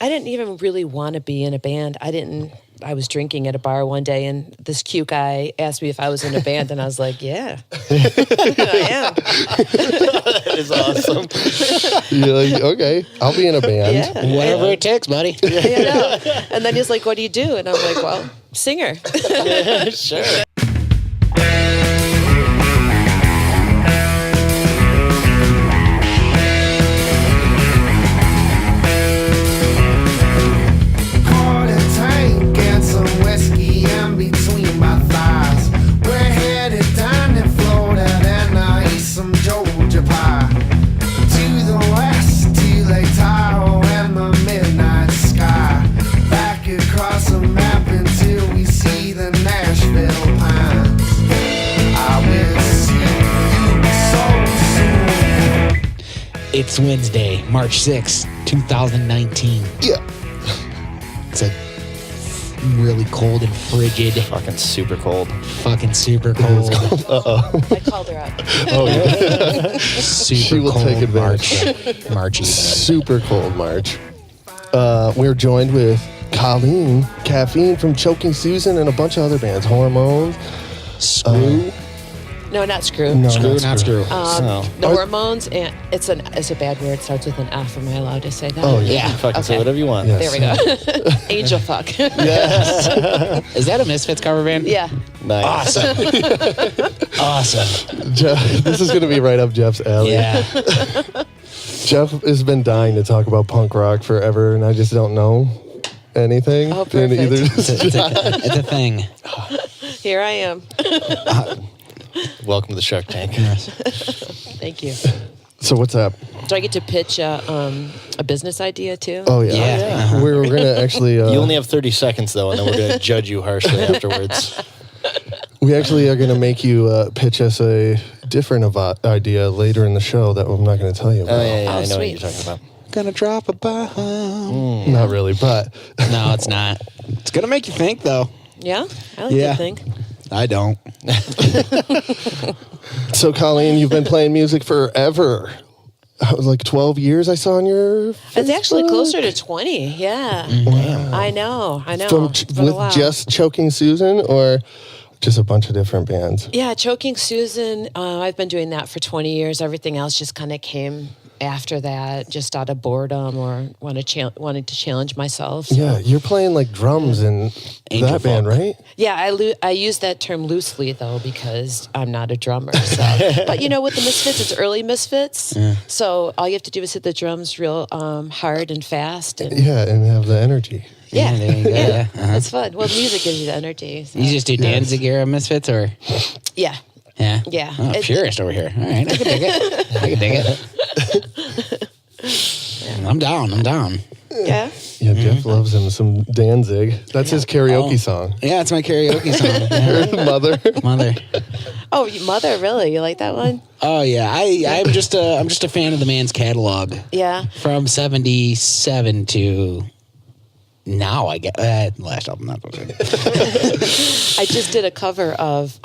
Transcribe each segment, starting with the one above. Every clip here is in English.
I didn't even really want to be in a band. I was drinking at a bar one day, and this cute guy asked me if I was in a band, and I was like, yeah, I am. That is awesome. You're like, okay, I'll be in a band. Yeah. Whatever it takes, buddy. Yeah, I know. And then he's like, what do you do? And I'm like, well, singer. Sure. It's Wednesday, March 6th, 2019. Yeah. It's a really cold and frigid. Fucking super cold. Fucking super cold. Uh-oh. I called her up. Oh, yeah. Super She will cold take advantage. March evening. Super cold March. We're joined with Colleen Caffeine from Choking Susan and a bunch of other bands. Whoremones. Screw. No, not Screw. No, Screw, not screw. The Whoremones, and it's a bad word. It starts with an F. Am I allowed to say that? Oh, Yeah. Fucking say whatever you want. Yes. There we go. Angel fuck. Yes. Is that a Misfits cover band? Yeah. Nice. Awesome. This is going to be right up Jeff's alley. Yeah. Jeff has been dying to talk about punk rock forever, and I just don't know anything. Oh, And perfect. It's a thing. Here I am. Welcome to the Shark Tank. Thank you. So what's up? Do I get to pitch a business idea too? Oh, yeah. Yeah. Uh-huh. We're going to actually... You only have 30 seconds, though, and then we're going to judge you harshly afterwards. We actually are going to make you pitch us a different idea later in the show that I'm not going to tell you about. Oh, yeah, Oh, I know what sweet. you're talking about. Gonna drop a bomb. Not really, but... No, it's not. It's gonna make you think, though. Yeah? I like Yeah. to think. I don't. So, Colleen, you've been playing music forever. Like 12 years I saw on your It's actually Facebook? closer to 20. Yeah. Wow. I know. From It's been a with while. just Choking Susan or just a bunch of different bands? Yeah, Choking Susan. I've been doing that for 20 years. Everything else just kind of came after that, just out of boredom or wanted to challenge myself. So. Yeah, you're playing like drums in Angel that band, folk. right? Yeah, I use that term loosely though because I'm not a drummer. So, but you know, with the Misfits, it's early Misfits. Yeah. So all you have to do is hit the drums real hard and fast. And Yeah, and have the energy. yeah, there you go. Yeah. Uh-huh. it's fun. Well, music gives you the energy. So. You just do Danzig era Misfits, or Yeah. yeah, Yeah. Oh, purist over here. All right, I can dig it. I can dig it. I'm down. Yeah. Yeah, Jeff loves him some Danzig. That's his karaoke song. Yeah, it's my karaoke song. Yeah. Mother. Mother. Oh, Mother, really? You like that one? Oh yeah, I'm just a fan of the man's catalog Yeah. from '77 to now. I get last album. Not I just did a cover of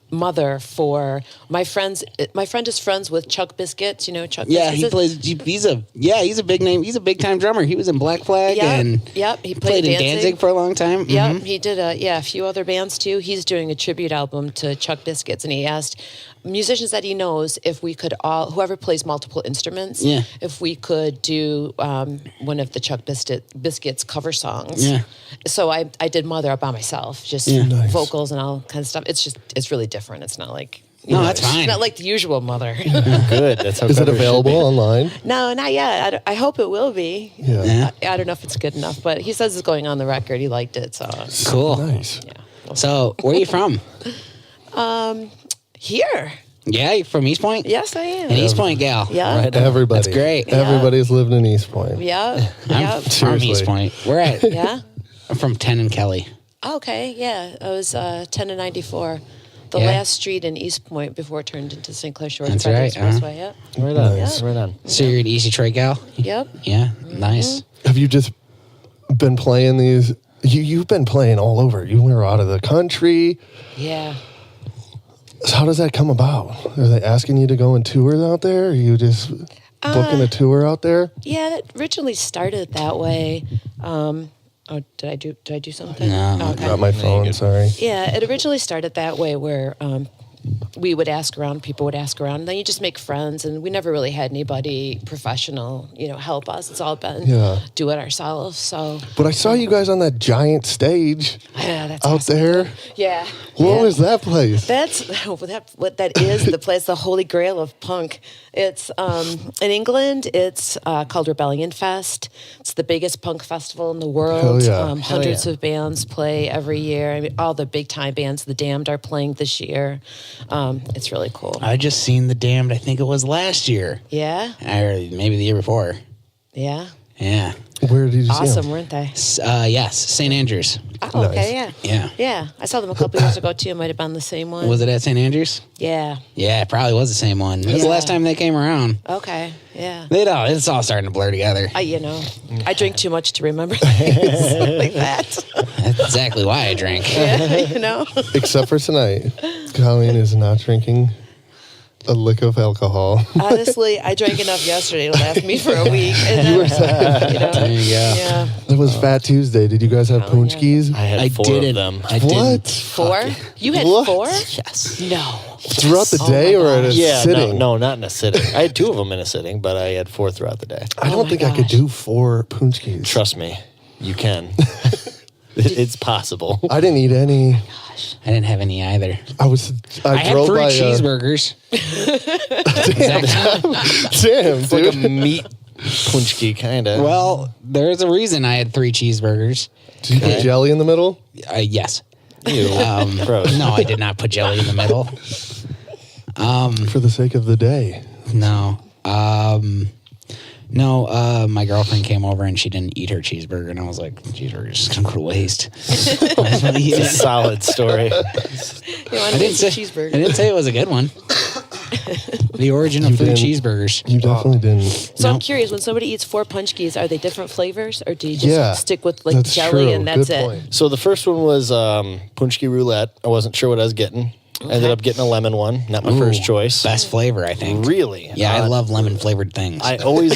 Mother for my friends. My friend is friends with Chuck Biscuits. You know Chuck yeah, Biscuits? he plays. He's a big name. He's a big time drummer. He was in Black Flag and Yep. He played in Danzig for a long time. Yep, Mhm. he did a few other bands too. He's doing a tribute album to Chuck Biscuits, and he asked musicians that he knows if we could whoever plays multiple instruments, Yeah. if we could do one of the Chuck Biscuits cover songs. Yeah. So I did Mother by myself, just Nice. vocals and all kind of stuff. It's really different. It's not like No, that's it's fine. not like the usual Mother. Good. That's how Is it covers should available be. online? No, not yet. I hope it will be. Yeah. Yeah. I don't know if it's good enough, but he says it's going on the record. He liked it, so Cool. Nice. yeah. So, where are you from? Here, Yeah, you from East Point? yes, I am. An East Point gal. Yeah. Right. Everybody. That's great. Everybody's lived in East Point. Yeah. I'm Yeah. from Seriously. East Point. Where at? Yeah. I'm from 10 and Kelly. Okay. Yeah. I was 10 and 94. The Yeah. last street in East Point before it turned into St. Clair Shores That's by the right, Expressway. Yep. Right on. Nice. Right on. So you're an East Detroit gal? Yep. Yeah, nice. Have you just been playing these? You've been playing all over. You were out of the country. Yeah. So how does that come about? Are they asking you to go and tour out there? Or you just booking a tour out there? Yeah, it originally started that way. Did I do something? No. Oh, okay. Not my phone, sorry. Yeah, it originally started that way where we would ask around, people would ask around, and then you just make friends, and we never really had anybody professional, help us. It's all been do it ourselves. So, But I saw you guys on that giant stage yeah, that's out awesome. there. Yeah. What was that place? That's what that is. The place, the holy grail of punk. It's in England. It's called Rebellion Fest. It's the biggest punk festival in the world. Hell yeah. Hundreds of bands play every year. I mean, all the big time bands. The Damned are playing this year. It's really cool. I just seen The Damned, I think it was last year. Yeah. Or maybe the year before. Yeah. Yeah. Where did you see Awesome, them? weren't they? Yes, St. Andrews. Oh, okay, yeah. Yeah. Yeah. I saw them a couple years ago too. It might have been the same one. Was it at St. Andrews? Yeah. Yeah, it probably was the same one. It was the Yeah. last time they came around. Okay. Yeah. It's all starting to blur together. I drink too much to remember things like that. That's exactly why I drink. Yeah, Except for tonight. Colleen is not drinking a lick of alcohol. Honestly, I drank enough yesterday to last me for a week. And then, There you go. Yeah. It was Fat Tuesday. Did you guys have punchkis? I had I 4 didn't. of them. I didn't. What? 4? You had What? 4? Yes. No. Throughout the Oh day my or at a Yeah, sitting? no, not in a sitting. I had 2 of them in a sitting, but I had 4 throughout the day. I don't my think I could gosh. do 4 punchkis. Trust me, you can. It's possible. I didn't eat any. I didn't have any either. I I had drove 3 by cheeseburgers. Damn, It's like a dude. meat punchki, kind of. Well, there's a reason I had 3 cheeseburgers. Did you put jelly in the middle? Yes. Gross. No, I did not put jelly in the middle. For the sake of the day. No. My girlfriend came over and she didn't eat her cheeseburger, and I was like, cheeseburger's just gonna go to waste. It's a solid story. I didn't say it was a good one. The origin of 3 didn't. cheeseburgers. You definitely didn't. So I'm No. curious, when somebody eats 4 punchkis, are they different flavors, or do you just Yeah, stick with like that's jelly true. and that's Good it? point. So the first one was punchki roulette. I wasn't sure what I was getting. I ended up getting a lemon one. Not my first choice. Best flavor, I think. Really? Yeah, I love lemon flavored things. I always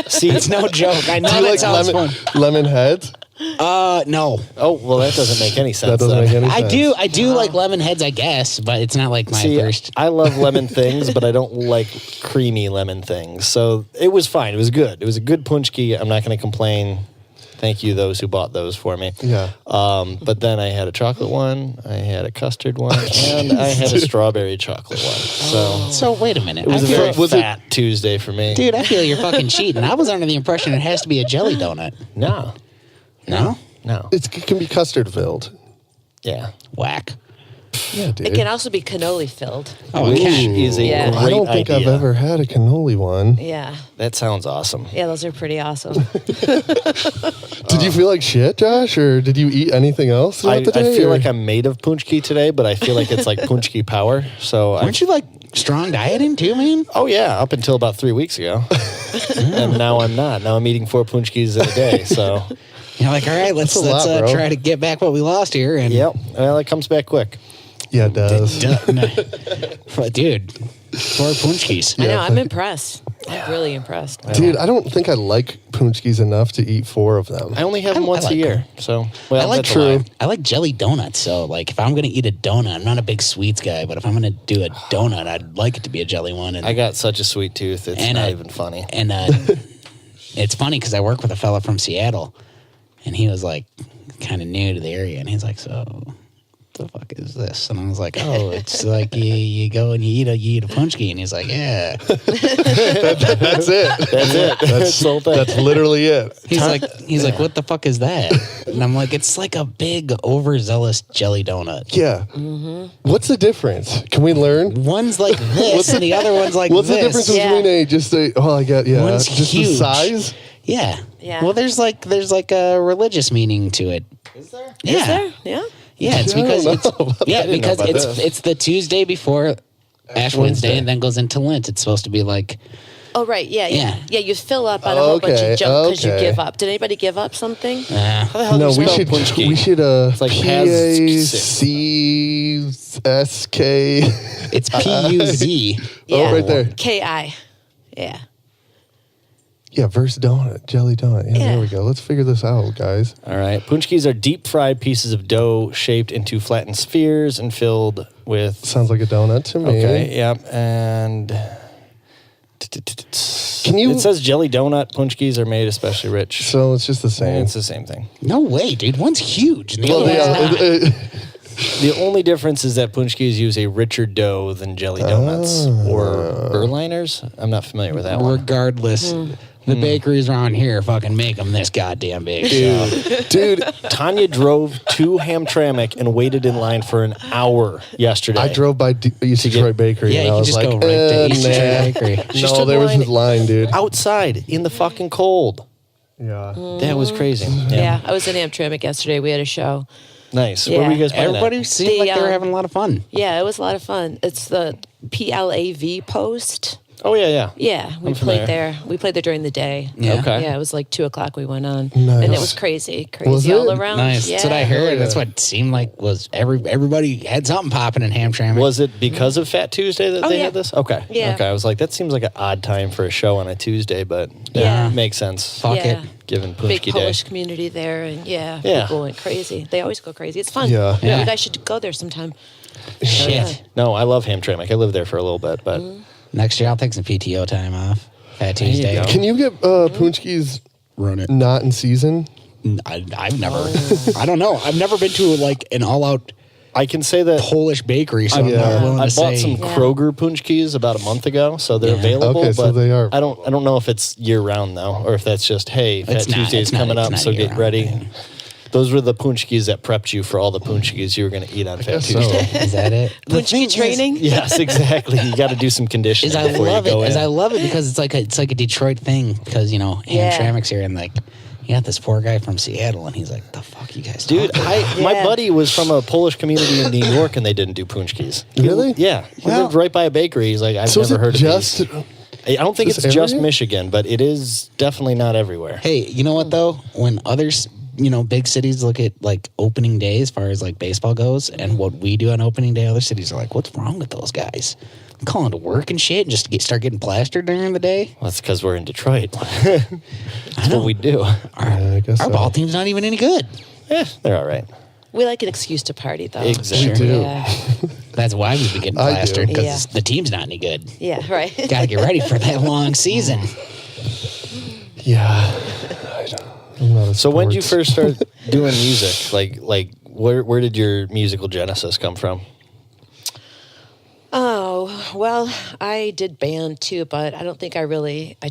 see. It's no joke. I know Do you that like sounds lemon heads? fun. No. Oh well, that doesn't make any sense. That doesn't then. make any I sense. do like lemon heads, I guess, but it's not like my See, first. I love lemon things, but I don't like creamy lemon things. So it was fine. It was good. It was a good punchki. I'm not going to complain. Thank you, those who bought those for me. Yeah. But then I had a chocolate one, I had a custard one, and I had a strawberry chocolate one. So So wait a minute. it was I a feel very like- was it- fat Tuesday for me. dude, I feel you're fucking cheating. I was under the impression it has to be a jelly donut. No. No? It It can be custard filled. Yeah. Whack. Yeah, dude. It can also be cannoli filled. Oh, Which it can. is a Yeah. great I don't think idea. I've ever had a cannoli one. Yeah. That sounds awesome. Yeah, those are pretty awesome. Did you feel like shit, Josh, or did you eat anything else I throughout the day? feel or- like I'm made of punchki today, but I feel like it's like punchki power. So I Aren't you like strong dieting too, man? Oh yeah, up until about 3 weeks ago, and now I'm not. Now I'm eating 4 punchkis in a day. So, You're like, all right, let's That's a lot, bro. try to get back what we lost here. And yep. Well, it comes back quick. Yeah, it does. Dude, 4 punchkis. I know. I'm impressed. I'm really impressed. Dude, I don't think I like punchkis enough to eat 4 of them. I only have them once like a year. So, well, I like that's a lie. I like jelly donuts. So, like, if I'm gonna eat a donut, I'm not a big sweets guy, but if I'm gonna do a donut, I'd like it to be a jelly one. And I got such a sweet tooth. It's And, not uh, even funny. and it's funny because I work with a fella from Seattle, and he was like kind of new to the area, and he's like, "So, the fuck is this?" And I was like, "Oh, it's like you go and you eat a punchki," and he's like, "Yeah." That's it. That's it. That's the whole thing. That's literally it. He's like, "What the fuck is that?" And I'm like, "It's like a big overzealous jelly donut. Yeah. What's the difference? Can we learn? One's like this, and the other one's like What's this." the difference Yeah. between I get, yeah, One's just huge. the size? Yeah. Yeah. Well, there's like a religious meaning to it. Is there? Yeah. Is there? Yeah. Yeah, it's I don't because know. it's I didn't know about this. it's the Tuesday before Ash Wednesday, and then goes into Lent. It's supposed to be like Oh, right. Yeah. Yeah. Yeah. You fill up on a whole bunch Okay, of junk because you okay. give up. Did anybody give up something? How the hell No, do you we spell should punchki? like Pazk. it's PUZ. Yeah. right there. KI. Yeah. Yeah, versus donut, jelly donut. Yeah, there we go. Let's figure this out, guys. All right. Paczkis are deep fried pieces of dough shaped into flattened spheres and filled with. Sounds like a donut to me. Okay. Yep. And. Can you? It says jelly donut. Paczkis are made especially rich. So it's just the same. It's the same thing. No way, dude. One's huge. And the Well, other one's not. The only difference is that Paczkis use a richer dough than jelly donuts or Berliners. I'm not familiar with that one. Regardless, the bakeries around here fucking make them this goddamn big. Dude, Tanya drove to Hamtramck and waited in line for an hour yesterday. I drove by East Detroit Bakery. Yeah, and you I can was just like, go right to East nah. Detroit Bakery. She No, stood there was line his line, dude. outside in the fucking cold. Yeah. That was crazy. Yeah, I was in Hamtramck yesterday. We had a show. Nice. Where were you guys playing Everybody seemed like they were having a lot of fun. Yeah, it was a lot of fun. It's the PLAV Post. Oh, yeah. Yeah, we I'm familiar. played there. We played there during the day. Yeah. Okay. Yeah, it was like 2:00 we went on. Nice. And it was crazy. Was Crazy all it? around. Nice. Yeah. That's what I heard. That's what it seemed like was everybody had something popping in Hamtramck. Was it because of Fat Tuesday that Oh, they yeah. had this? Okay. Yeah. Okay. I was like, that seems like an odd time for a show on a Tuesday, but that Yeah. makes sense. Fuck Yeah. it. Given Big Paczki Day. Polish community there, and Yeah. people went crazy. They always go crazy. It's fun. Yeah. Yeah. You guys should go there sometime. Shit. No, I love Hamtramck. I lived there for a little bit, but Next year I'll take some PTO time off. Fat you Tuesday. go. Can you get Paczkis Run it. not in season? I've never. I don't know. I've never been to like an all-out I can say that Polish bakery, so I'm Yeah. not willing I to bought say. some Kroger Paczkis about a month ago, so they're Yeah. available. Okay, so but they are. I don't know if it's year round though, or if that's just hey, Fat It's not- Tuesday's it's not- coming it's up, not so get year-round. ready. Those were the Paczkis that prepped you for all the Paczkis you were going to eat on Fat guess so. Tuesday. Is that it? The Punchki thing is- training? Yes, exactly. You got to do some conditioning Is I before love you go it. in. I love it because it's like a Detroit thing because Yeah. Hamtramck's here and like you got this poor guy from Seattle and he's like, the fuck you guys Dude, talking about?" my Yeah. buddy was from a Polish community in New York, and they didn't do Paczkis. Really? Yeah, he Well- lived right by a bakery. He's like, I've So is never it heard just? of these. I don't think this it's just area? Michigan, but it is definitely not everywhere. Hey, you know what though? When others, big cities look at like opening day as far as like baseball goes, and what we do on opening day, other cities are like, "What's wrong with those guys? I'm calling to work and shit, and just start getting plastered during the day." Well, that's because we're in Detroit. That's what we do. Yeah, I guess Our so. ball team's not even any good. They're all right. We like an excuse to party, though. Exactly. We do. Yeah, That's why we've been getting I do. plastered because Yeah. the team's not any good. yeah, right. Got to get ready for that long season. Yeah. I'm not a So when did you sports- first start doing music? Like where did your musical genesis come from? Oh, well, I did band too, but I don't think I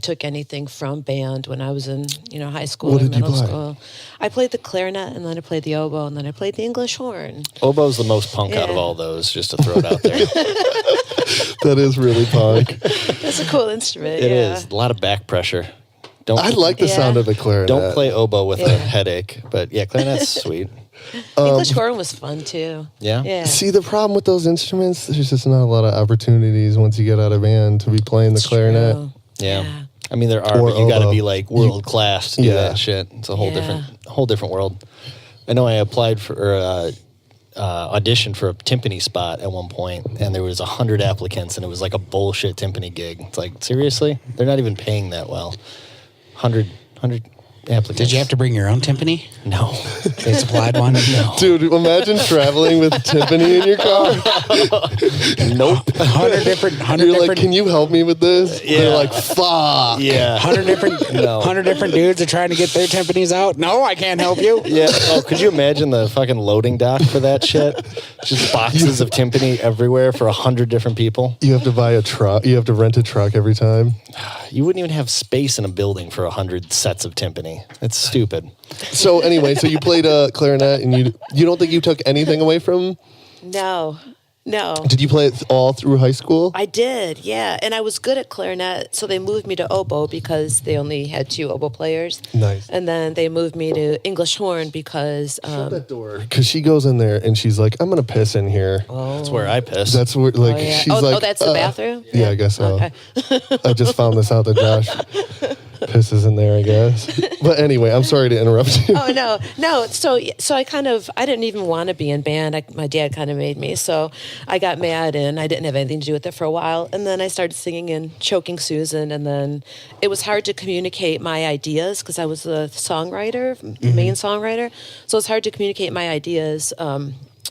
took anything from band when I was in, high school What or did you middle play? school. I played the clarinet, and then I played the oboe, and then I played the English horn. Oboe's the most punk out of Yeah. all those, just to throw it out there. That is really punk. That's a cool instrument. It yeah. is a lot of back pressure. Don't I like the Yeah. sound of the clarinet. Don't play oboe with a Yeah. headache, but yeah, clarinet's sweet. English horn was fun too. Yeah? Yeah. See, the problem with those instruments, there's just not a lot of opportunities once you get out of band to be playing the It's clarinet. true. Yeah. I mean, there are, Or but you got to oboe. be like world class to do Yeah. that shit. It's a whole Yeah. different world. I know I applied for auditioned for a timpani spot at one point, and there was 100 applicants, and it was like a bullshit timpani gig. It's like, seriously, they're not even paying that well. 100 applicants. Did you have to bring your own timpani? No. They supplied one. No. Dude, imagine traveling with timpani in your car. Nope. 100 different. You're like, can you help me with this? Yeah. They're like, fuck. Yeah. 100 different. No. 100 different dudes are trying to get their timpanis out. No, I can't help you. Yeah. Oh, could you imagine the fucking loading dock for that shit? Just boxes of timpani everywhere for 100 different people. You have to buy a truck. You have to rent a truck every time. You wouldn't even have space in a building for 100 sets of timpani. It's stupid. So anyway, so you played clarinet, and you don't think you took anything away from? No. Did you play it all through high school? I did, yeah. And I was good at clarinet, so they moved me to oboe because they only had 2 oboe players. Nice. And then they moved me to English horn because That door, because she goes in there and she's like, "I'm gonna piss in here." That's where I piss. That's where, like, yeah. she's like, that's the bathroom? Yeah, I guess so. Okay. I just found this out that Josh pisses in there, I guess. But anyway, I'm sorry to interrupt you. Oh no. So I didn't even want to be in band. My dad kind of made me. So I got mad and I didn't have anything to do with it for a while. And then I started singing in Choking Susan. And then it was hard to communicate my ideas because I was the songwriter, the main songwriter. So it's hard to communicate my ideas,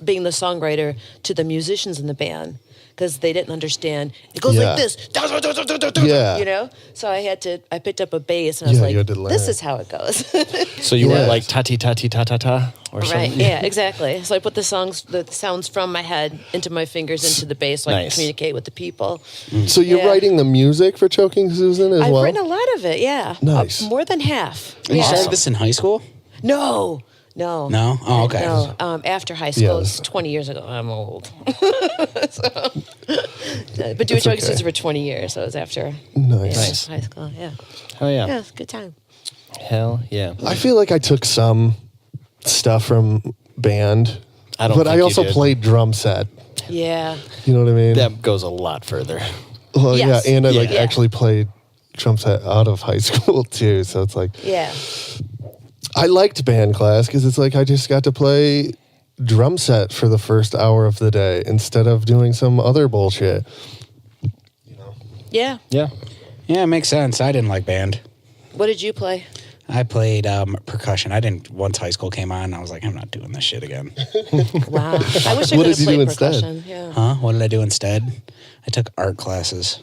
being the songwriter, to the musicians in the band. Because they didn't understand. It goes like this. Yeah. You know? So I picked up a bass and I was like, this is how it goes. So you went like ta-ti-ta-ti-ta-ta-ta or something? Right, yeah, exactly. So I put the sounds from my head into my fingers into the bass so I can communicate with the people. So you're writing the music for Choking Susan as well? I've written a lot of it, yeah. Nice. More than half. And you started this in high school? No. No? Oh, okay. No, after high school. It's 20 years ago. I'm old. But doing Choking Susan for 20 years. So it was after high school, yeah. Oh, yeah. Yeah, it's a good time. Hell yeah. I feel like I took some stuff from band, But I you also did. played drum set. Yeah. You know what I mean? That goes a lot further. Well, Yes. yeah, and I Yeah. actually played drum set out of high school too. So it's like, Yeah. I liked band class because it's like I just got to play drum set for the first hour of the day instead of doing some other bullshit. Yeah. Yeah. Yeah, it makes sense. I didn't like band. What did you play? I played percussion. I didn't. Once high school came on, I was like, I'm not doing this shit again. Wow. I wish I What could did have you do played instead? percussion. Yeah. Huh? What did I do instead? I took art classes.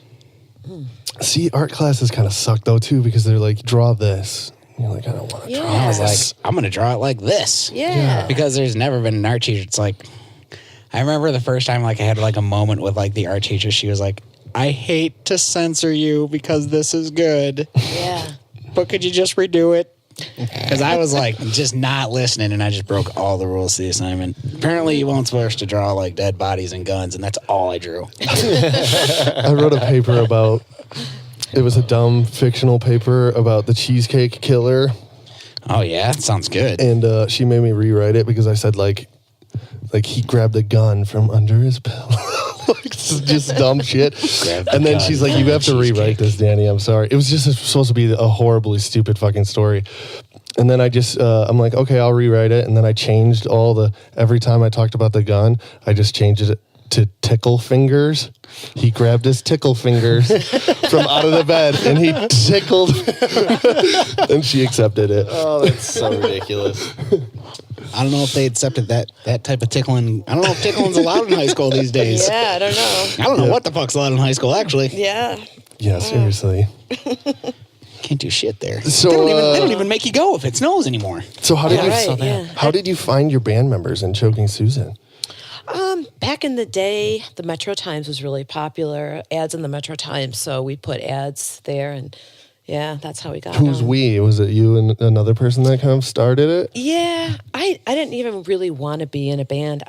See, art classes kind of suck though too because they're like, draw this. And you're like, I don't want to draw Yeah. I was this. like, I'm going to draw it like this. Yeah. Because there's never been an art teacher. It's like, I remember the first time like I had like a moment with like the art teacher. She was like, I hate to censor you because this is good, Yeah. but could you just redo it? Because I was like just not listening and I just broke all the rules to the assignment. Apparently you weren't supposed to draw like dead bodies and guns, and that's all I drew. I wrote a paper about, it was a dumb fictional paper about the Cheesecake Killer. Oh yeah, that sounds good. And she made me rewrite it because I said like he grabbed a gun from under his pillow. Like, just dumb shit. And then she's like, you have to rewrite this, Danny. I'm sorry. It was just supposed to be a horribly stupid fucking story. And then I just, I'm like, okay, I'll rewrite it. And then I changed every time I talked about the gun, I just changed it to tickle fingers. He grabbed his tickle fingers from out of the bed and he tickled. And she accepted it. Oh, that's so ridiculous. I don't know if they accepted that type of tickling. I don't know if tickling's allowed in high school these days. Yeah, I don't know. I don't know what the fuck's allowed in high school, actually. Yeah. Yeah, seriously. Can't do shit there. So, they don't even make you go if it snows anymore. So how did How did you find your band members in Choking Susan? Back in the day, the Metro Times was really popular. Ads in the Metro Times, so we put ads there, and yeah, that's how we got Who's them. we? Was it you and another person that kind of started it? Yeah, I didn't even really want to be in a band.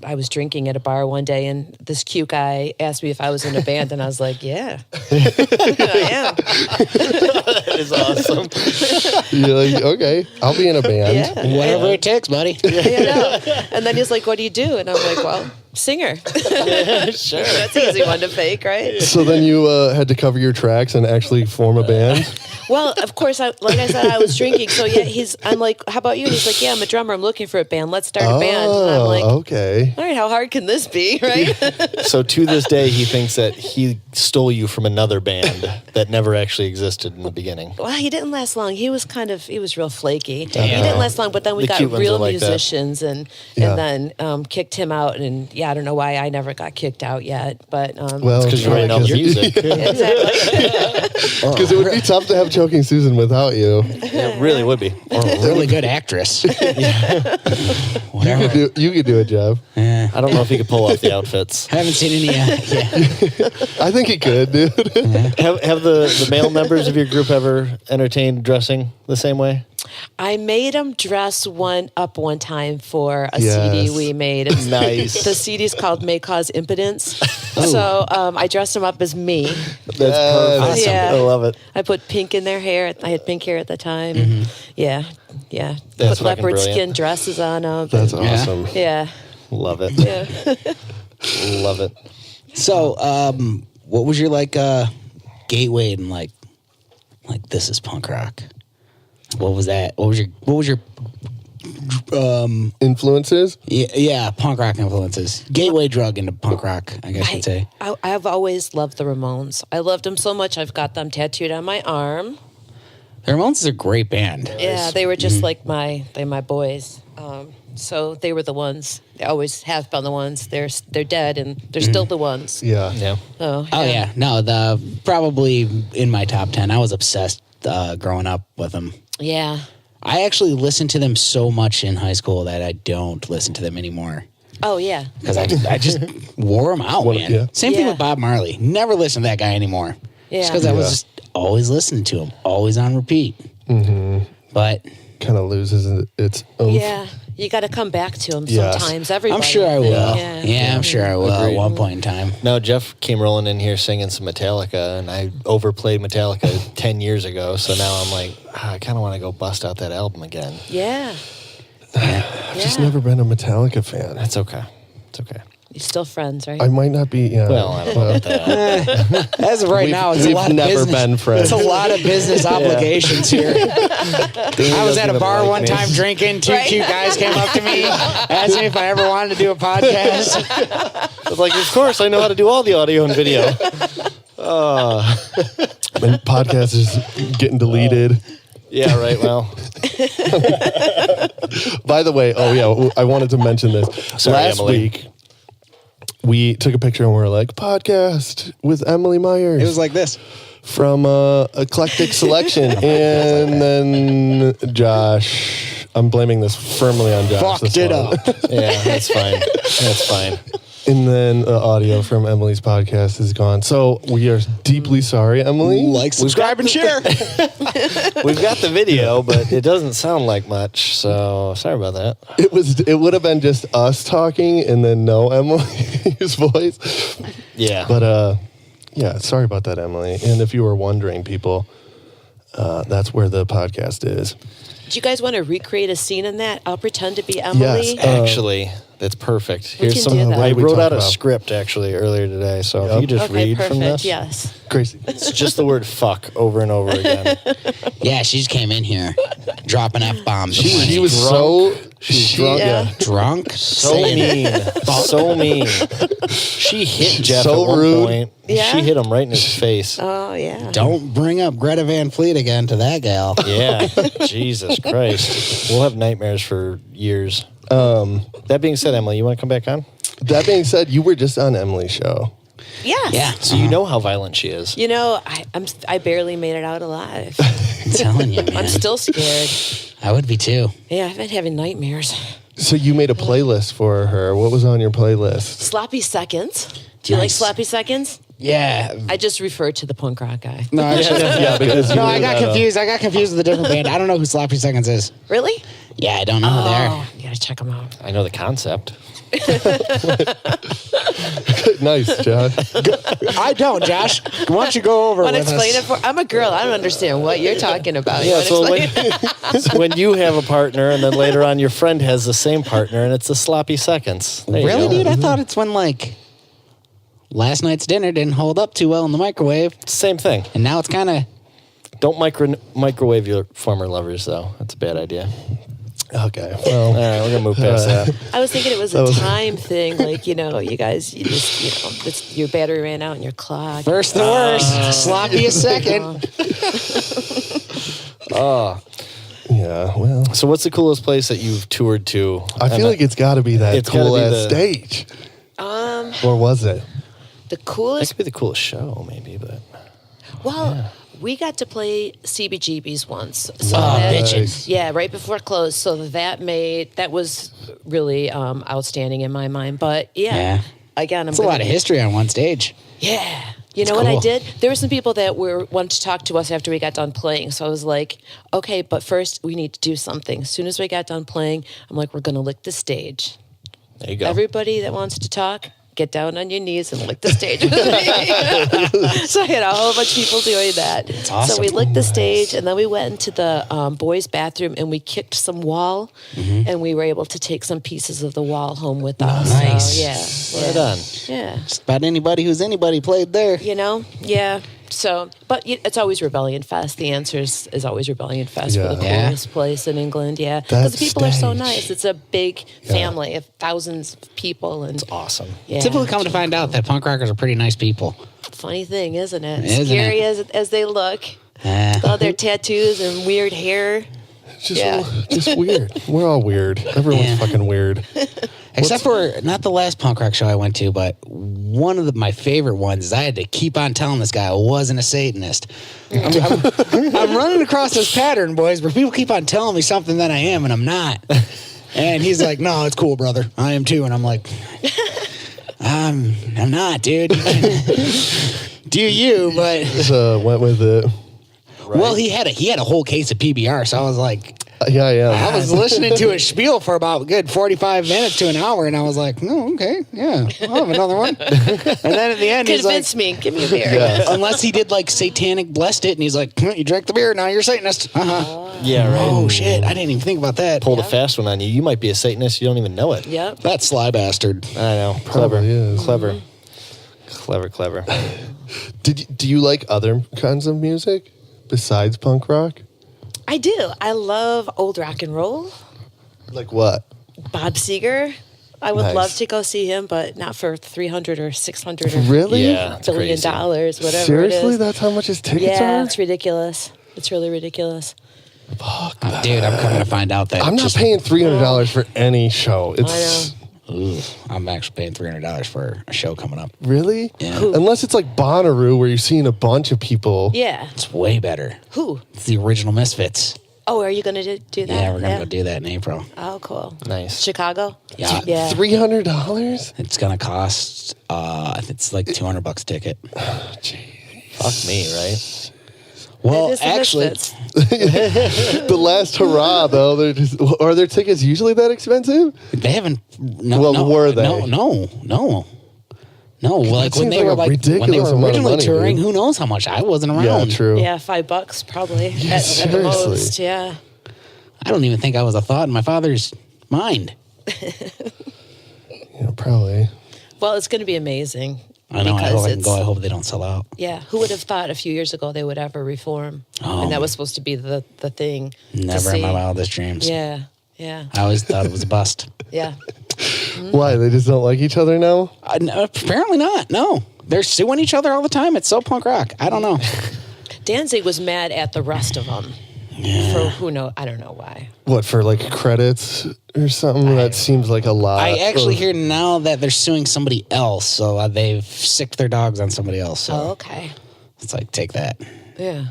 I was drinking at a bar one day, and this cute guy asked me if I was in a band, and I was like, yeah, I am. That is awesome. You're like, okay, I'll be in a band. Yeah. Whatever it takes, buddy. And then he's like, what do you do? And I'm like, well, singer. Sure. That's an easy one to fake, right? So then you had to cover your tracks and actually form a band? Well, of course, like I said, I was drinking. So yeah, I'm like, how about you? And he's like, yeah, I'm a drummer. I'm looking for a band. Let's start a band. And I'm like, okay. all right, how hard can this be, right? So to this day, he thinks that he stole you from another band that never actually existed in the beginning. Well, he didn't last long. He was real flaky. He didn't last long, but then we The got cute ones real are like that. musicians and then kicked him out. And yeah, I don't know why I never got kicked out yet, but Well, Because you're writing all the music. exactly. because it would be tough to have Choking Susan without you. It really would be. Or a really good actress. Whatever. You could do it, Jeff. I don't know if he could pull off the outfits. I haven't seen any. I think he could, dude. Have the male members of your group ever entertained dressing the same way? I made him dress one time for a Yes. CD we made. It's Nice. The CD's called May Cause Impotence. So I dressed him up as me. That's perfect. Awesome. Yeah. I love it. I put pink in their hair. I had pink hair at the time. Yeah. That's Put fucking leopard brilliant. skin dresses on them. That's awesome. Yeah. Love it. Yeah. Love it. So, what was your gateway and like, this is punk rock? What was that? What was your Influences? yeah, punk rock influences? Gateway drug into punk rock, I guess you'd say. I've always loved the Ramones. I loved them so much. I've got them tattooed on my arm. The Ramones is a great band. Yeah, they were just like my boys. So they were the ones. They always have been the ones. They're dead, and they're still the ones. Yeah. Yeah. So, Oh yeah, no, probably in my top 10. I was obsessed growing up with them. Yeah. I actually listened to them so much in high school that I don't listen to them anymore. Oh yeah. Because I just wore them out, man. Yeah. Same thing Yeah. with Bob Marley. Never listen to that guy anymore. Yeah. Just because I was just always listening to him, always on repeat. Mm-hmm. But Kind of loses its oomph. Yeah. You got to come back to them Yes. sometimes. Everybody. I'm sure I will. Yeah. Yeah, I'm sure I will Agreed. at one point in time. No, Jeff came rolling in here singing some Metallica, and I overplayed Metallica 10 years ago, so now I'm like, I kind of want to go bust out that album again. Yeah. I've just never been a Metallica fan. That's okay. It's okay. You're still friends, right? I might not be. Yeah. Well, I don't know about that. As of right now, it's a we've lot of never business. been friends. It's a lot of business obligations here. I was at a bar one time drinking. Two cute guys came up to me, asked me if I ever wanted to do a podcast. I was like, of course, I know how to do all the audio and video. And podcast is getting deleted. Yeah, right. Well, By the way, I wanted to mention this. Sorry, Last Emily. week, we took a picture and we were like, podcast with Emily Myers. It was like this. From Eclectic Selection. And then Josh, I'm blaming this firmly on Josh. Fucked this it one. up. yeah, that's fine. That's fine. And then the audio from Emily's podcast is gone. So we are deeply sorry, Emily. Like, subscribe, and share. We've got the video, but it doesn't sound like much, so sorry about that. It would have been just us talking and then no Emily's voice. Yeah. But yeah, sorry about that, Emily. And if you were wondering, people, that's where the podcast is. Do you guys want to recreate a scene in that? I'll pretend to be Emily. Yes. Actually, that's perfect. Here's can some. do that. I We wrote talked out a about- script actually earlier today, so if you just Okay, read perfect. from this, Yes. Crazy. it's just the word "fuck" over and over again. Yeah, she just came in here dropping F-bombs. She was drunk. so... She's drunk. Yeah. drunk. So saying mean. So mean. She hit Jeff So at one rude. point. Yeah? She hit him right in his face. Oh yeah. Don't bring up Greta Van Fleet again to that gal. Yeah. Jesus Christ. We'll have nightmares for years. That being said, Emily, you want to come back on? That being said, you were just on Emily's show. Yes. Yeah. So you know how violent she is. You know, I barely made it out alive. I'm telling you, man. I'm still scared. I would be too. Yeah, I've been having nightmares. So you made a playlist for her. What was on your playlist? Sloppy seconds. Do you like Nice. sloppy seconds? Yeah. I just referred to the punk rock guy. No, I Yeah, because no, I got confused. I got confused with a different band. I don't know who Sloppy Seconds is. Really? Yeah, I don't know who they are. Oh, you gotta check them out. I know the concept. Nice, Josh. I don't, Josh. Why don't you go over Want to with explain us? it for? I'm a girl. I don't understand what you're talking about. You Yeah, wanna so explain it? when you have a partner and then later on your friend has the same partner and it's the sloppy seconds. There you Really, go. dude? I thought it's when, like, last night's dinner didn't hold up too well in the microwave, Same thing. and now it's kind of... Don't microwave your former lovers, though. That's a bad idea. Okay. All Well, right, we're going to move past that. I was thinking it was a time thing. Like, you guys, you just, it's, your battery ran out in your clock. First the worst, sloppy a second. yeah, well. So what's the coolest place that you've toured to? I feel like it's got to be that It's gotta cool be ass the- stage. Or was it? The That coolest. could be the coolest show, maybe, but... Well, we got to play CBGB's once. So Oh, that- bitchin'. Yeah, right before it closed. So that was really outstanding in my mind. But yeah. Again, It's a lot of history on one stage. Yeah. You know what I cool. did? There were some people that wanted to talk to us after we got done playing. So I was like, okay, but first we need to do something. As soon as we got done playing, I'm like, we're going to lick the stage. There you go. Everybody that wants to talk, get down on your knees and lick the stage with me. So I had a whole bunch of people doing that. awesome. So we licked the stage, and then we went into the boys' bathroom, and we kicked some wall, and we were able to take some pieces of the wall home with us. Nice. So, yeah. Right on. Yeah. Just about anybody who's anybody played there. Yeah. So, but it's always Rebellion Fest. The answer is always Rebellion Fest for the Yeah. coolest place in England. Yeah, because the people are so stage. nice. It's a big family of thousands of people, and Awesome. yeah. Typically come to find out that punk rockers are pretty nice people. Funny thing, isn't it? Isn't Scary it? as they look, Eh. with all their tattoos and weird hair. It's just, Yeah. just weird. We're all weird. Everyone's Yeah. fucking weird. Except for not the last punk rock show I went to, but one of my favorite ones is I had to keep on telling this guy I wasn't a Satanist. I'm running across this pattern, boys, where people keep on telling me something that I am and I'm not. And he's like, "No, it's cool, brother. I am too." And I'm like, I'm not, dude. Do you? But So went with it. well, he had a whole case of PBR, so I was like. Yeah, I yeah. was listening to his spiel for about a good 45 minutes to an hour, and I was like, "Oh, okay, yeah, I'll have another one." And then at the end, he's like, Convince me. Give me a beer. Yeah. unless he did like satanic blessed it, and he's like, "You drank the beer, now you're a Satanist." Yeah, right. Oh shit, I didn't even think about that. Pulled a fast one on you. You might be a Satanist. You don't even know it. Yep. That sly bastard. I know. Clever. Probably is. Clever. Clever. Do you like other kinds of music besides punk rock? I do. I love old rock and roll. Like what? Bob Seger. I would Nice. love to go see him, but not for $300 or $600 or Really? Yeah. It's $1 billion, crazy. whatever Seriously? it is. That's how much his tickets Yeah, are? it's ridiculous. It's really ridiculous. Dude, I'm coming to find out that I'm not paying $300 for any show. It's Ooh, I'm actually paying $300 for a show coming up. really? Yeah. Unless it's like Bonnaroo where you're seeing a bunch of people. Yeah. It's way better. Who? It's the original Misfits. Oh, are you going to do that? Yeah, we're gonna go do that in April. Oh, cool. Nice. Chicago? Yeah. Yeah. $300? It's gonna cost. It's like $200 a ticket. Fuck me, right? Well, It is the actually, Misfits. The last hurrah, though. Are their tickets usually that expensive? they haven't. No, Well, no, were they? No. Like when seems they like were a like when they ridiculous were amount of originally money, touring. dude. Who knows how much? I wasn't around. Yeah, true. Yeah, $5 probably at the seriously. most. Yeah. I don't even think I was a thought in my father's mind. Yeah, probably. Well, it's going to be amazing. I know. I because hope I can it's- go. I hope they don't sell out. Yeah, who would have thought a few years ago they would ever reform? Oh. And that was supposed to be the thing. to Never in my see. wildest dreams. Yeah, I always thought it was a bust. yeah. Why? They just don't like each other now? No, apparently not. No, they're suing each other all the time. It's so punk rock. I don't know. Danzig was mad at the rest of them. For who know? I don't know why. What, for like credits or something? That seems like a lot. I actually of- hear now that they're suing somebody else, so they've sicked their dogs on somebody else. So Oh, okay. it's like, take that. Yeah.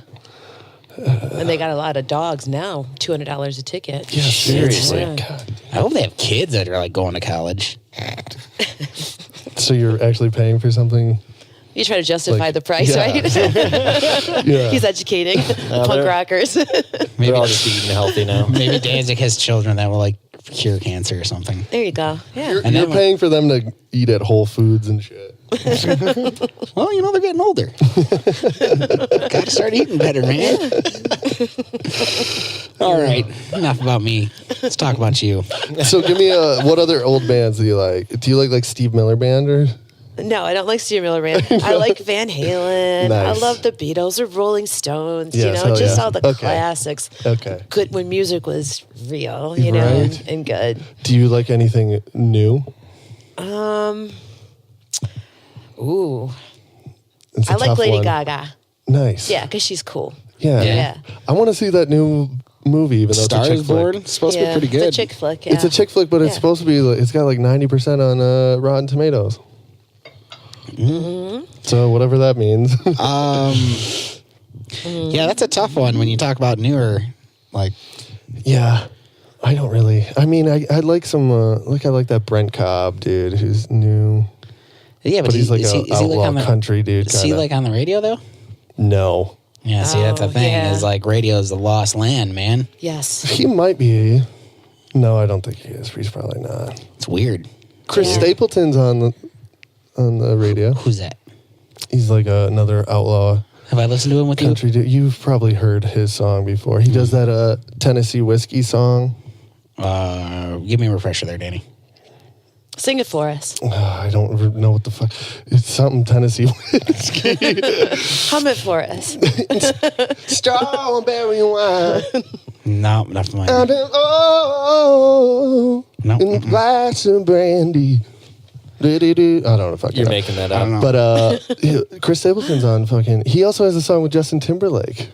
And they got a lot of dogs now. $200 a ticket. Yeah, seriously. Yeah. God. I hope they have kids that are like going to college. So you're actually paying for something? You try to justify Like, the price, yeah. right? Yeah. He's educating punk they're- rockers. They're all just eating healthy now. Maybe Danzig has children that will like cure cancer or something. There you go. Yeah. You're, And you're then- paying for them to eat at Whole Foods and shit. Well, you know, they're getting older. Got to start eating better, man. All right, enough about me. Let's talk about you. So give me what other old bands do you like? Do you like Steve Miller Band or? No, I don't like Steve Miller Band. I like Van Halen. I Nice. love the Beatles or Rolling Stones. Yes, you know, hell just yeah. all the Okay. classics. Okay. Good when music was real, you know, Right. and good. Do you like anything new? Ooh, It's a I like tough Lady one. Gaga. Nice. Yeah, because she's cool. Yeah. Yeah. I want to see that new movie, even though it's a Stars chick Born. flick. It's supposed to Yeah, be pretty It's good. a chick flick. Yeah. It's a chick flick, but it's Yeah. supposed to be. It's got like 90% on Rotten Tomatoes. Mm-hmm. So whatever that means. Yeah, that's a tough one when you talk about newer. Like, Yeah, I don't really. I mean, I like some. I like that Brent Cobb dude who's new, yeah, but he's like is an he like outlaw on the country dude. Is he kinda. like on the radio though? No, Yeah, see, that's the Oh, thing. yeah. Is like radio is the lost land, man. Yes. he might be. No, I don't think he is. He's probably not. It's weird. Chris Yeah. Stapleton's on the radio. Who's that? He's like another outlaw Have I listened to him with you? country dude. You've probably heard his song before. He does that Tennessee whiskey song. Give me a refresher there, Danny. Sing it for us. I don't know what the fuck. It's something Tennessee whiskey. Hum it for us. Strawberry wine. No, not mine. And No. in a glass of brandy. I don't know if You're making that up. But Chris Stapleton's on fucking. He also has a song with Justin Timberlake.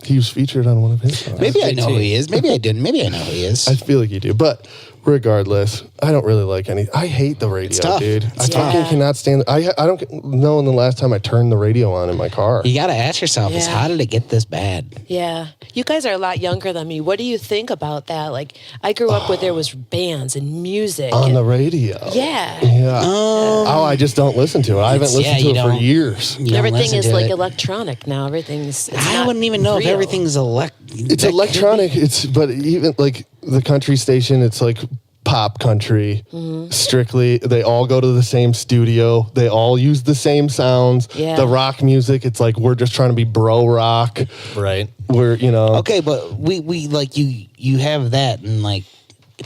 He was featured on one of his songs. Maybe I know who he is. Maybe I didn't. Maybe I know who he is. I feel like you do, but regardless, I don't really like any. I hate the radio, tough. dude. It's I fucking cannot stand. I don't know when the last time I turned the radio on in my car. You got to ask yourself, is Yeah. how did it get this bad? Yeah. You guys are a lot younger than me. What do you think about that? Like, I grew up where there was bands and music. On and, the radio. Yeah. Yeah. I just don't listen to it. I haven't listened to you it for don't. years. You don't Everything listen is to like it. electronic now. Everything's. I not wouldn't even know if real. everything's It's electronic. But even like the country station, it's like pop country. Strictly, they all go to the same studio. They all use the same sounds. Yeah. The rock music, it's like we're just trying to be bro rock. Right. We're Okay, but we like you have that, and like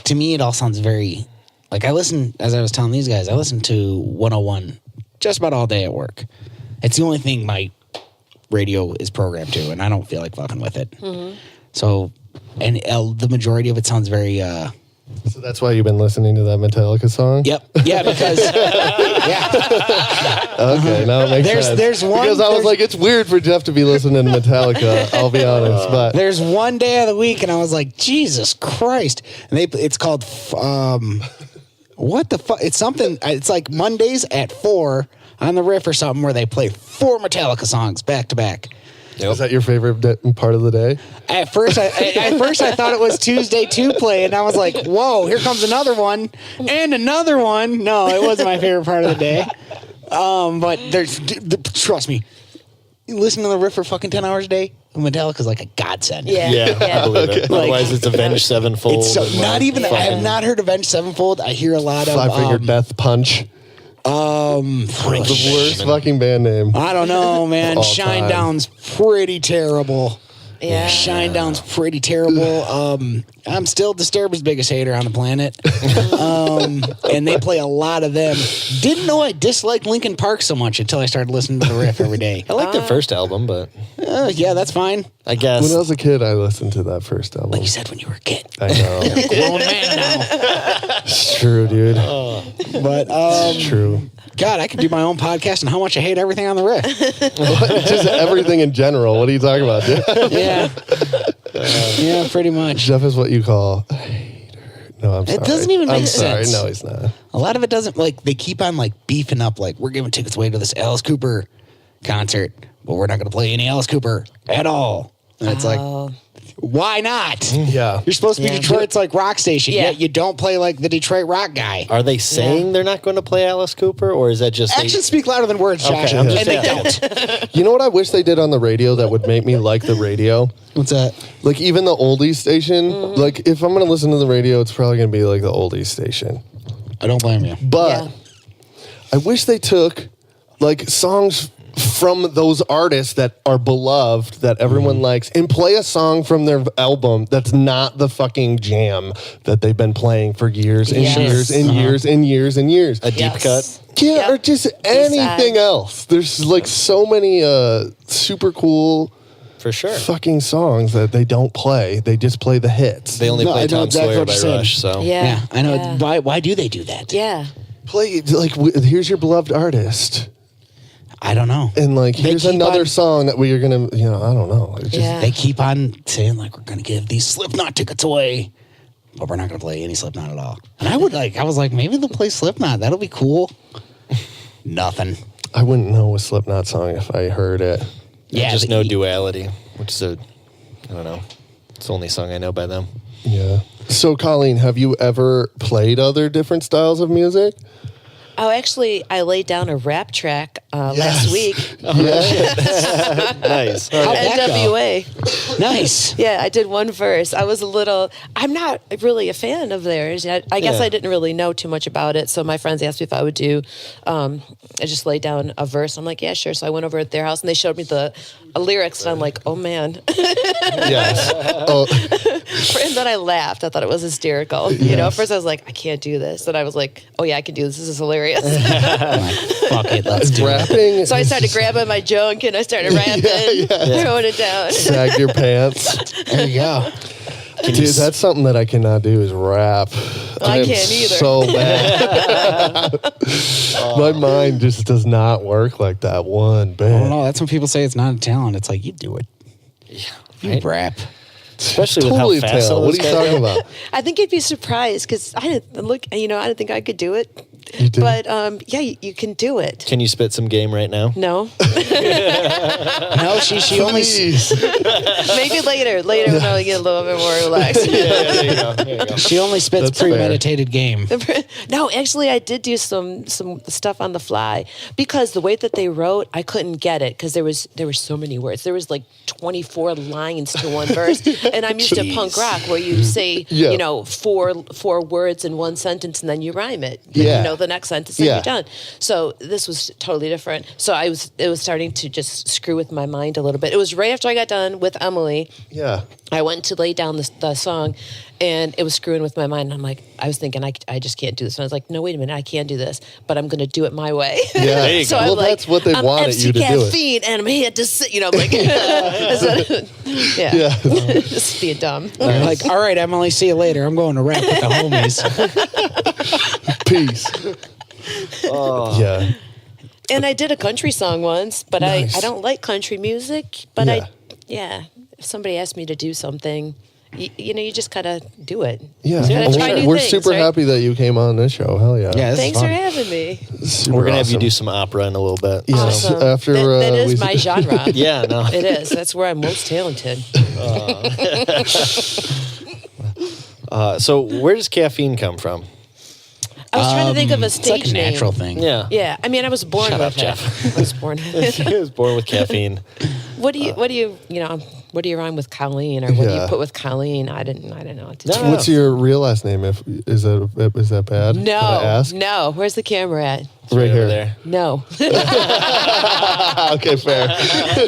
to me it all sounds very like I listen, as I was telling these guys, I listen to 101 just about all day at work. It's the only thing my radio is programmed to, and I don't feel like fucking with it. So, and the majority of it sounds very So that's why you've been listening to that Metallica song? yeah, because Okay, now it makes sense. There's one Because I was like, it's weird for Jeff to be listening to Metallica, I'll be honest. But there's one day of the week, and I was like, Jesus Christ! And it's called what the fuck? It's something. It's like Mondays at 4 on the riff or something, where they play 4 Metallica songs back to back. is that your favorite part of the day? At first, I thought it was Tuesday 2 play, and I was like, "Whoa, here comes another one and another one." No, it wasn't my favorite part of the day. But trust me, you listen to the riff for fucking 10 hours a day. Metallica's like a godsend. Yeah. Yeah, I believe it. Otherwise, it's Avenged Sevenfold. It's so, and, not like, even. I fucking- have not heard Avenged Sevenfold. I hear a lot of Five-Finger Death Punch. The worst fucking band name. I don't know, man. All Shinedown's pretty terrible. Yeah. Shinedown's pretty terrible. I'm still Disturbed's biggest hater on the planet. And they play a lot of them. Didn't know I disliked Linkin Park so much until I started listening to the riff every day. I like their first album, but Yeah, that's fine. I guess. When I was a kid, I listened to that first album. Like you said when you were a kid. I know. Grown man now. It's true, dude. But It's true. God, I could do my own podcast on how much I hate everything on the riff. Just everything in general. What are you talking about, dude? Yeah. Yeah, pretty much. Jeff is what you call a hater. No, I'm sorry. It doesn't even make I'm sorry. sense. No, he's not. A lot of it doesn't, like, they keep on, like, beefing up, like, we're giving tickets away to this Alice Cooper concert, but we're not going to play any Alice Cooper at all. And it's like, why not? Yeah. You're supposed to be Yeah. Detroit's, like, rock station, Yeah. yet you don't play, like, the Detroit rock guy. Are they saying they're not going to play Alice Cooper, or is that just Actions speak louder than words, Josh, I'm and just they asking. don't. You know what I wish they did on the radio that would make me like the radio? What's that? Like even the oldies station. Like if I'm going to listen to the radio, it's probably going to be like the oldies station. I don't blame you. But Yeah. I wish they took like songs from those artists that are beloved that everyone likes and play a song from their album that's not the fucking jam that they've been playing for years and Yes. years and years and years and years. a deep Yes. cut? Yeah, Yep. or just anything else. There's like so many super cool For sure. fucking songs that they don't play. They just play the hits. They only No, I play know Tom exactly Sawyer what by you're saying. Rush, so Yeah. Yeah, I know. Yeah. Why do they do that? Yeah. Play like here's your beloved artist, I don't know. and like They here's keep another on- song that we are gonna, I don't know. It's just, Yeah. They keep on saying, like, we're going to give these Slipknot tickets away, but we're not going to play any Slipknot at all. And I was like, maybe they'll play Slipknot. That'll be cool. Nothing. I wouldn't know a Slipknot song if I heard it. Yeah, just but no you- Duality, which is I don't know. It's the only song I know by them. Yeah. So, Colleen, have you ever played other different styles of music? Oh, actually, I laid down a rap track last week. Nice. How'd that go? NWA. Nice. Yeah, I did one verse. I'm not really a fan of theirs. I guess Yeah. I didn't really know too much about it. So my friends asked me if I would I just laid down a verse. I'm like, yeah, sure. So I went over at their house and they showed me the lyrics, and I'm like, oh man. Yes. Oh, And then I laughed. I thought it was hysterical. You know, at first I was like, I can't do this. And I was like, oh yeah, I can do this. This is hilarious. Fuck it, let's do it. rapping. So I started grabbing my junk and I started rapping, throwing it down. Sag your pants. There you go. Dude, that's something that I cannot do is rap. I am can't either. So bad. My mind just does not work like that one bit. I don't know. That's when people say it's not a talent. It's like, you do it. Yeah, You right? rap. Especially Totally with a how fast some talent. of What are those you guys talking go. about? I think you'd be surprised because I didn't think I could do it. You do? But yeah, you can do it. Can you spit some game right now? No, No, she only. Please. maybe later when I get a little bit more relaxed. There you go. There you go. She only spits That's fair. premeditated game. No, actually, I did do some stuff on the fly because the way that they wrote, I couldn't get it because there were so many words. There was like 24 lines to one verse, and I'm used to punk rock where you say Yeah. four words in one sentence and then you rhyme it. Yeah. The next sentence and Yeah. you're done. So this was totally different. So it was starting to just screw with my mind a little bit. It was right after I got done with Emily. Yeah. I went to lay down the song, and it was screwing with my mind. I'm like, I was thinking, I just can't do this. And I was like, no, wait a minute, I can do this, but I'm going to do it my way. Yeah. There you So go. I'm Well, like, that's what they I'm wanted MC you to do it. Caffeine, and I'm here to sit. I'm like, yeah, Yeah. just being dumb. You're like, all right, Emily, see you later. I'm going to rap with the homies. Peace. Yeah. And I did a country song once, but Nice. I don't like country music. But Yeah. if somebody asked me to do something, you just gotta do it. Yeah. You gotta Well, try new we're things, super right? happy that you came on this show. Hell yeah. Yeah, this Thanks is for fun. having me. Super We're gonna have you awesome. do some opera in a little bit. Yeah. So. Awesome. After, that we- is my genre. Yeah, no. It is. That's where I'm most talented. So where does caffeine come from? I was trying to think of a It's stage like a natural name. thing. Yeah. Yeah, I mean, I was born Shut with up, it. Jeff. I was born. He was born with caffeine. What do you rhyme with Colleen, or what do Yeah. you put with Colleen? I didn't know what to No. do. What's your real last name? Is that bad? Did I ask? No. Where's the camera at? Right over here. there. No, Okay, fair.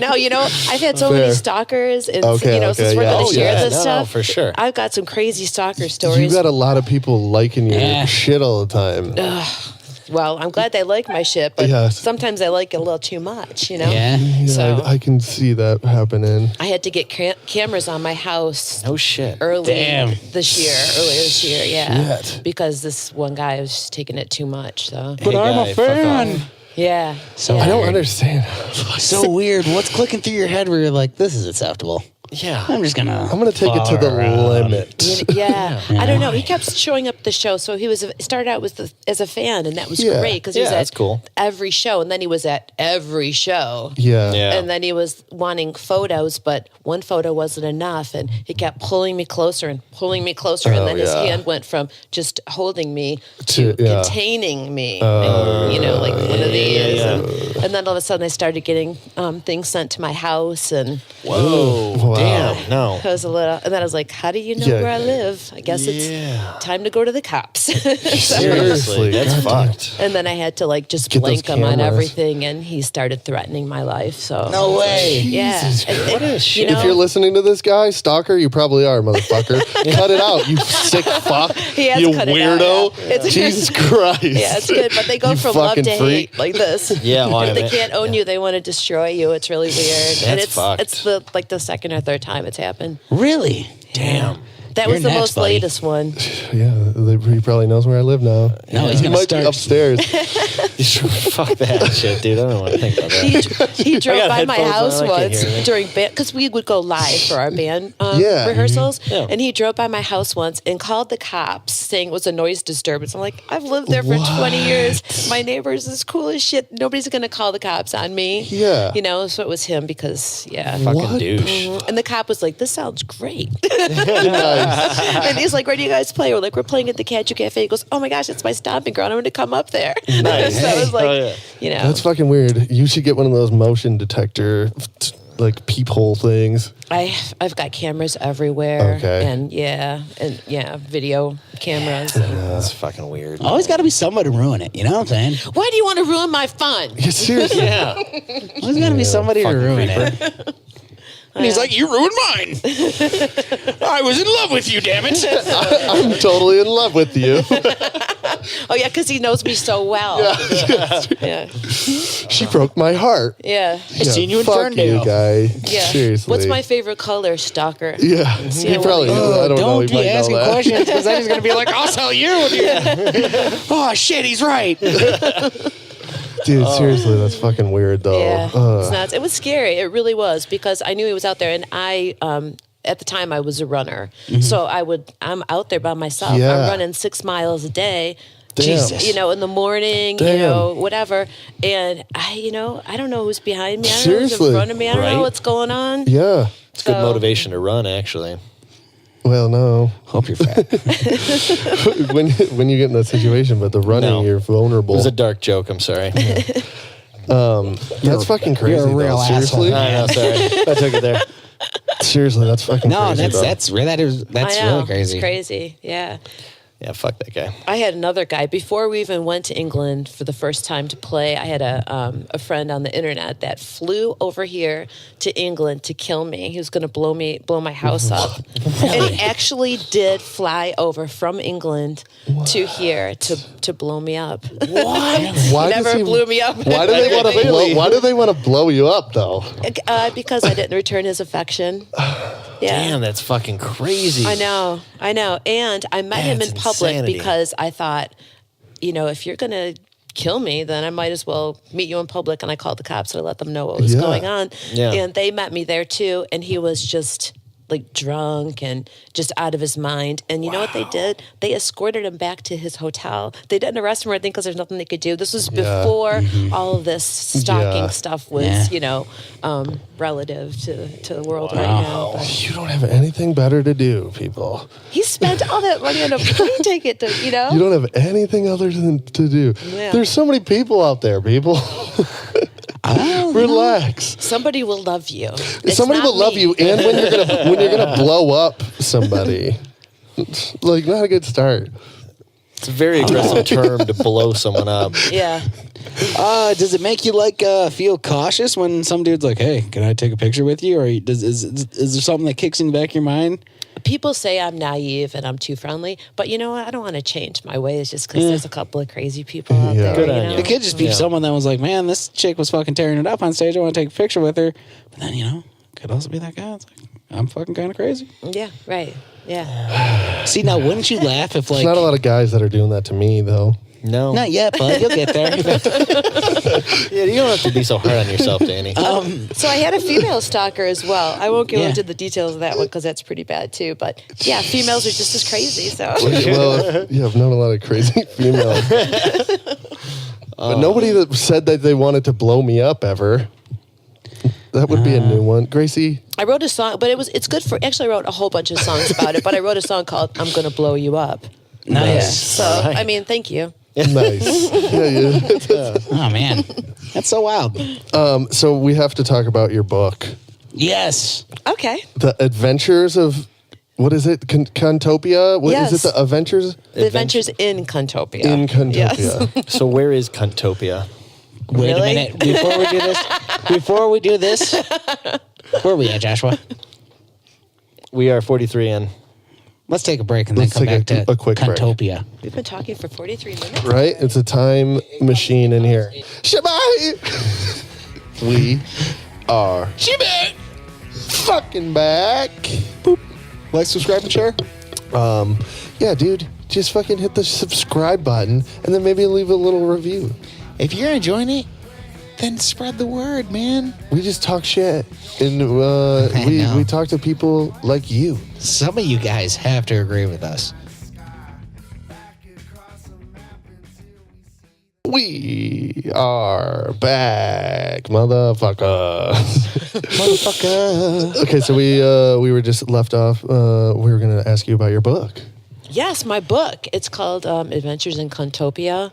no. I've had so Fair. many stalkers, and Okay, since we're yeah. gonna Oh, share yeah. this No, stuff, for sure. I've got some crazy stalker You stories. got a lot of people liking your Yeah. shit all the time. Well, I'm glad they like my shit, but Yes. sometimes I like it a little too much. Yeah. Yeah, So I can see that happening. I had to get cameras on my house No shit. Damn. earlier this year, yeah. Shit. Because this one guy was just taking it too much. So But Hey, I'm guy, a fuck fan. off. yeah. So yeah. I don't understand. So weird. What's clicking through your head where you're like, this is acceptable? Yeah. I'm just gonna. I'm gonna take it to the fuck around. limit. Yeah, I don't know. He kept showing up at the show, so he started out as a fan, and that was Yeah. great because he was Yeah, at that's cool. every show, and then he was at every show. Yeah. Yeah. And then he was wanting photos, but one photo wasn't enough, and he kept pulling me closer and pulling me closer, and Oh, then his yeah. hand went from just holding me To- to yeah. containing me, and, like one of these, yeah. And then all of a sudden I started getting things sent to my house, and Whoa. Wow. Damn. No. I was a little, and then I was like, "How do you know Yeah. where I live? I guess Yeah. it's time to go to the cops." Seriously, that's God fucked. And then I had to just Get those blank him on cameras. everything, and he started threatening my life. So No way. yeah. What a shit. If you're listening to this guy, stalker, you probably are, motherfucker. Cut it out, you sick fuck. He has You cut it out, weirdo. yeah. It's- Jesus Christ. Yeah, it's good, but they go You from love fucking to freak. hate like this. Yeah, well, if I they mean- can't own you, they want to destroy you. It's really weird, and That's fucked. it's the second or third time it's happened. Really? Damn. That You're was the next, most buddy. latest one. Yeah, he probably knows where I live now. No, he's He gonna might start. be upstairs. Fuck that shit, dude. I don't want to think about that. He drove got by my headphones house on, I can't once hear you. during band, because we would go live for our band Yeah. rehearsals. Yeah. And he drove by my house once and called the cops saying it was a noise disturbance. I'm like, I've lived there for 20 years. My neighbor's as cool as shit. Nobody's going to call the cops on me. Yeah. So it was him because, Fucking What? douche. And the cop was like, this sounds great. Nice. And he's like, where do you guys play? We're like, we're playing at the Catch Cafe. He goes, oh my gosh, it's my stomping ground. I'm going to come up there. Nice. So I was like, Oh, yeah. you know. That's fucking weird. You should get one of those motion detector like peephole things? I've got cameras everywhere. Okay. And video cameras. That's fucking weird. Always got to be somebody to ruin it. You know what I'm saying? Why do you want to ruin my fun? Yeah, seriously. Yeah. Always got to be somebody to fucking ruin creeper. it. And he's like, you ruined mine. I was in love with you, damn it. I'm totally in love with you. Oh, yeah, because he knows me so well. Yeah. She broke my heart. Yeah. I seen you in Fuck Ferndale. you, guy. Yeah. Seriously. What's my favorite color, stalker? Yeah. He probably. I don't know. He Don't might be know asking that. questions because then he's going to be like, I'll tell you. Oh, shit, he's right. Dude, seriously, that's fucking weird, though. Yeah, it's nuts. It was scary. It really was because I knew he was out there, and I at the time I was a runner, so I'm out there by myself. Yeah. I'm running 6 miles a day. Damn. Jesus. You know, in the morning, Damn. whatever. And I don't know who's behind me. I don't know Seriously. who's in front of me. I don't Right? know what's going on. Yeah. It's good So- motivation to run, actually. Well, no. Hope you're fat. when you get in that situation, but the running, No. you're vulnerable. It was a dark joke. I'm sorry. That's fucking crazy. you're a real though. Seriously, I know. Sorry. I took it there. seriously, that's fucking No, crazy. though. that's I know. really crazy. It's crazy. Yeah. Yeah, fuck that guy. I had another guy before we even went to England for the first time to play. I had a friend on the internet that flew over here to England to kill me. He was going to blow my house up, and he actually did fly over from England to here to blow me up. What? Why He does never he- blew me up. Why do they want to blow? Why do they want to blow you up though? Because I didn't return his affection. Yeah. Damn, that's fucking crazy. I know. And I met him in That's public insanity. because I thought, if you're going to kill me, then I might as well meet you in public. And I called the cops and I let them know what was Yeah. going on. Yeah. And they met me there too. And he was just like drunk and just out of his mind. And you know what they did? They escorted him back to his hotel. They didn't arrest him or anything because there's nothing they could do. This was Yeah. before all of this stalking Yeah. stuff was, Yeah. relative to the world right now. But You don't have anything better to do, people. he spent all that money on a plane ticket to, You don't have anything other than to do. Yeah. There's so many people out there, people. Relax. Somebody will love you. It's Somebody not will love me. you, and when you're gonna blow up somebody, like not a good start. It's a very aggressive term to blow someone up. Yeah. Does it make you feel cautious when some dude's like, "Hey, can I take a picture with you?" Or is there something that kicks in the back of your mind? People say I'm naive and I'm too friendly, but you know what? I don't want to change my ways just because there's a couple of crazy people out Yeah. there. Good you on know? you. It could just be Yeah. someone that was like, "Man, this chick was fucking tearing it up on stage. I want to take a picture with her." But then could also be that guy. It's like, I'm fucking kind of crazy. Yeah, right. Yeah. See, now wouldn't you laugh if There's not a lot of guys that are doing that to me, though. No. Not yet, but you'll get there. Yeah, you don't have to be so hard on yourself, Danny. So I had a female stalker as well. I won't go Yeah. into the details of that one because that's pretty bad too. But yeah, females are just as crazy. So Well, yeah, I've known a lot of crazy females, but nobody that said that they wanted to blow me up ever. That would be a new one, Gracie. I wrote a song, but it's good for. Actually, I wrote a whole bunch of songs about it. But I wrote a song called "I'm Gonna Blow You Up." Nice. So I mean, thank you. Nice. Yeah. Oh man, that's so wild. So we have to talk about your book, Yes. Okay. The Adventures of. What is it? Cuntopia? What is Yes. it? The Adventures The Adventures in Cuntopia. in Cuntopia. Yes. So where is Cuntopia? Wait Really? a minute. Before we do this, where are we at, Joshua? We are 43 in. Let's take a break and then Let's come take back to a quick break. Cuntopia. We've been talking for 43 minutes. Right? It's a time machine in here. Shabai! We are fucking back. Boop. Like, subscribe, and share. Yeah, dude. Just fucking hit the subscribe button and then maybe leave a little review. If you're enjoying it, then spread the word, man. We just talk shit. And I know. we talk to people like you. Some of you guys have to agree with us. We are back, motherfucker. Motherfucker. Okay, so we were just left off. We were going to ask you about your book. Yes, my book. It's called Adventures in Cuntopia,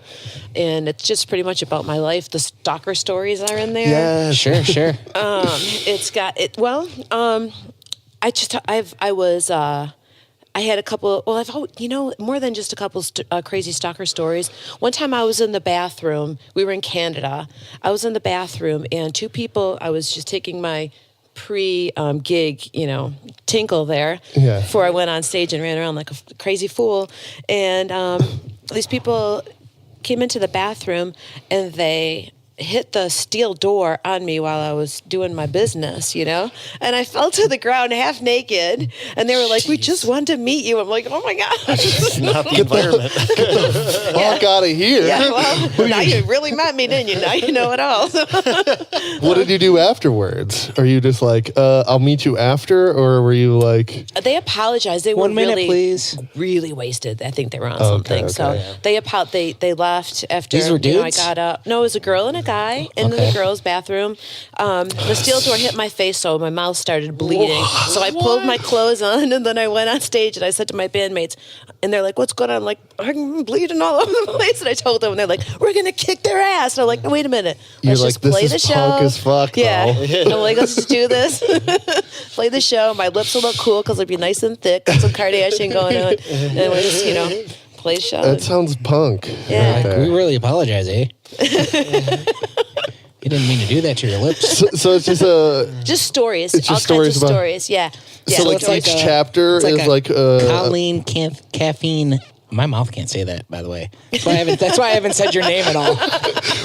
and it's just pretty much about my life. The stalker stories are in there. Yeah, Sure. It's got it. Well, I had a couple. Well, more than just a couple crazy stalker stories. One time I was in the bathroom. We were in Canada. I was in the bathroom, and two people. I was just taking my pre-gig, tinkle there before I went on stage and ran around like a crazy fool. And these people came into the bathroom and they hit the steel door on me while I was doing my business, and I fell to the ground half naked, and they were like, "We just wanted to meet you." I'm like, "Oh my gosh, Not the environment. Fuck out of here. Yeah, well, now you really met me, didn't you? Now you know it all." What did you do afterwards? Are you just like, I'll meet you after, or were you like? They apologized. They were 1 minute, really, please. really wasted. I think they were on something. okay, So yeah. they left after. These were dudes? I got up. No, it was a girl and a guy in the girls' bathroom. The steel door hit my face, so my mouth started bleeding. So I pulled my clothes on, and then I went on stage, and I said to my bandmates, and they're like, "What's going on?" I'm like, "I'm bleeding all over the place." And I told them, and they're like, "We're gonna kick their ass." And I'm like, "No, wait a minute. Let's You're just like, play this the is show." punk as fuck, Yeah. though. I'm like, "Let's just do this." Play the show. My lips will look cool because it'll be nice and thick. Got some Kardashian going on, and we just play the show. That sounds punk. Yeah. right there. We really apologize, eh? You didn't mean to do that to your lips. So it's just just stories. It's all just stories kinds of about- stories. Yeah. Yeah. so like it's like each a- chapter it's like is a like Colleen Caffeine. My mouth can't say that, by the way. That's why I haven't said your name at all.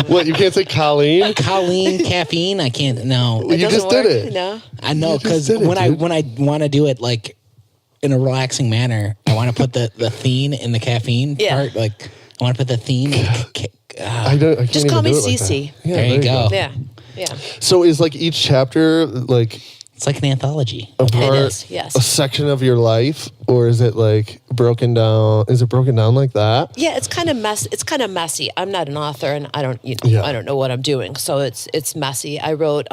what, you can't say Colleen? Colleen Caffeine. I can't. No, You Doesn't just did work, it. No. I know, just because did it, when I dude. want to do it like in a relaxing manner, I want to put the theme in the caffeine Yeah. part. Like I want to put the theme. I can't Just even call me do it like Cece. that. Yeah, There you go. Yeah. Yeah. So is like each chapter like It's like an anthology. a part, is, yes. a section of your life, or is it like broken down? Is it broken down like that? Yeah, it's kind of messy. I'm not an author, and I don't Yeah. I don't know what I'm doing, so it's messy. I wrote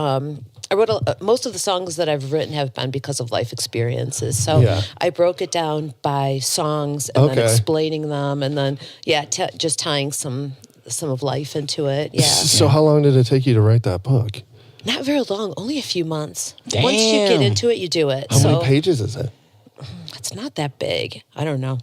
most of the songs that I've written have been because of life experiences. So Yeah. I broke it down by songs and then Okay. explaining them, and then just tying some of life into it. Yeah, So how long did it take you to write that book? not very long, only a few months. Once you get Damn. into it, you do it. How so many pages is it? it's not that big. I don't know.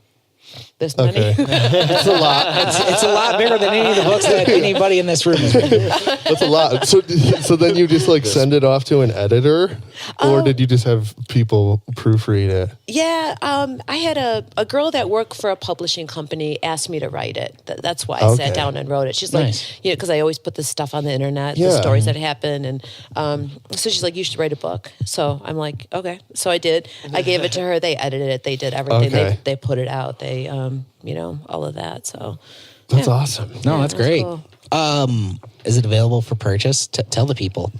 This many. Okay, it's a lot. It's a lot bigger than any of the books that anybody in this room has written. That's a lot. So then you just like send it off to an editor, or did you just have people proofread it? Yeah, I had a girl that worked for a publishing company asked me to write it. That's why I sat Okay. down and wrote it. She's Nice. like, because I always put this stuff on the internet, Yeah. the stories that happen, and so she's like, you should write a book. So I'm like, okay. So I did. I gave it to her. They edited it. They did everything. Okay. They put it out. They all of that. So That's yeah. awesome. No, that's that's great. cool. Is it available for purchase? Tell the people.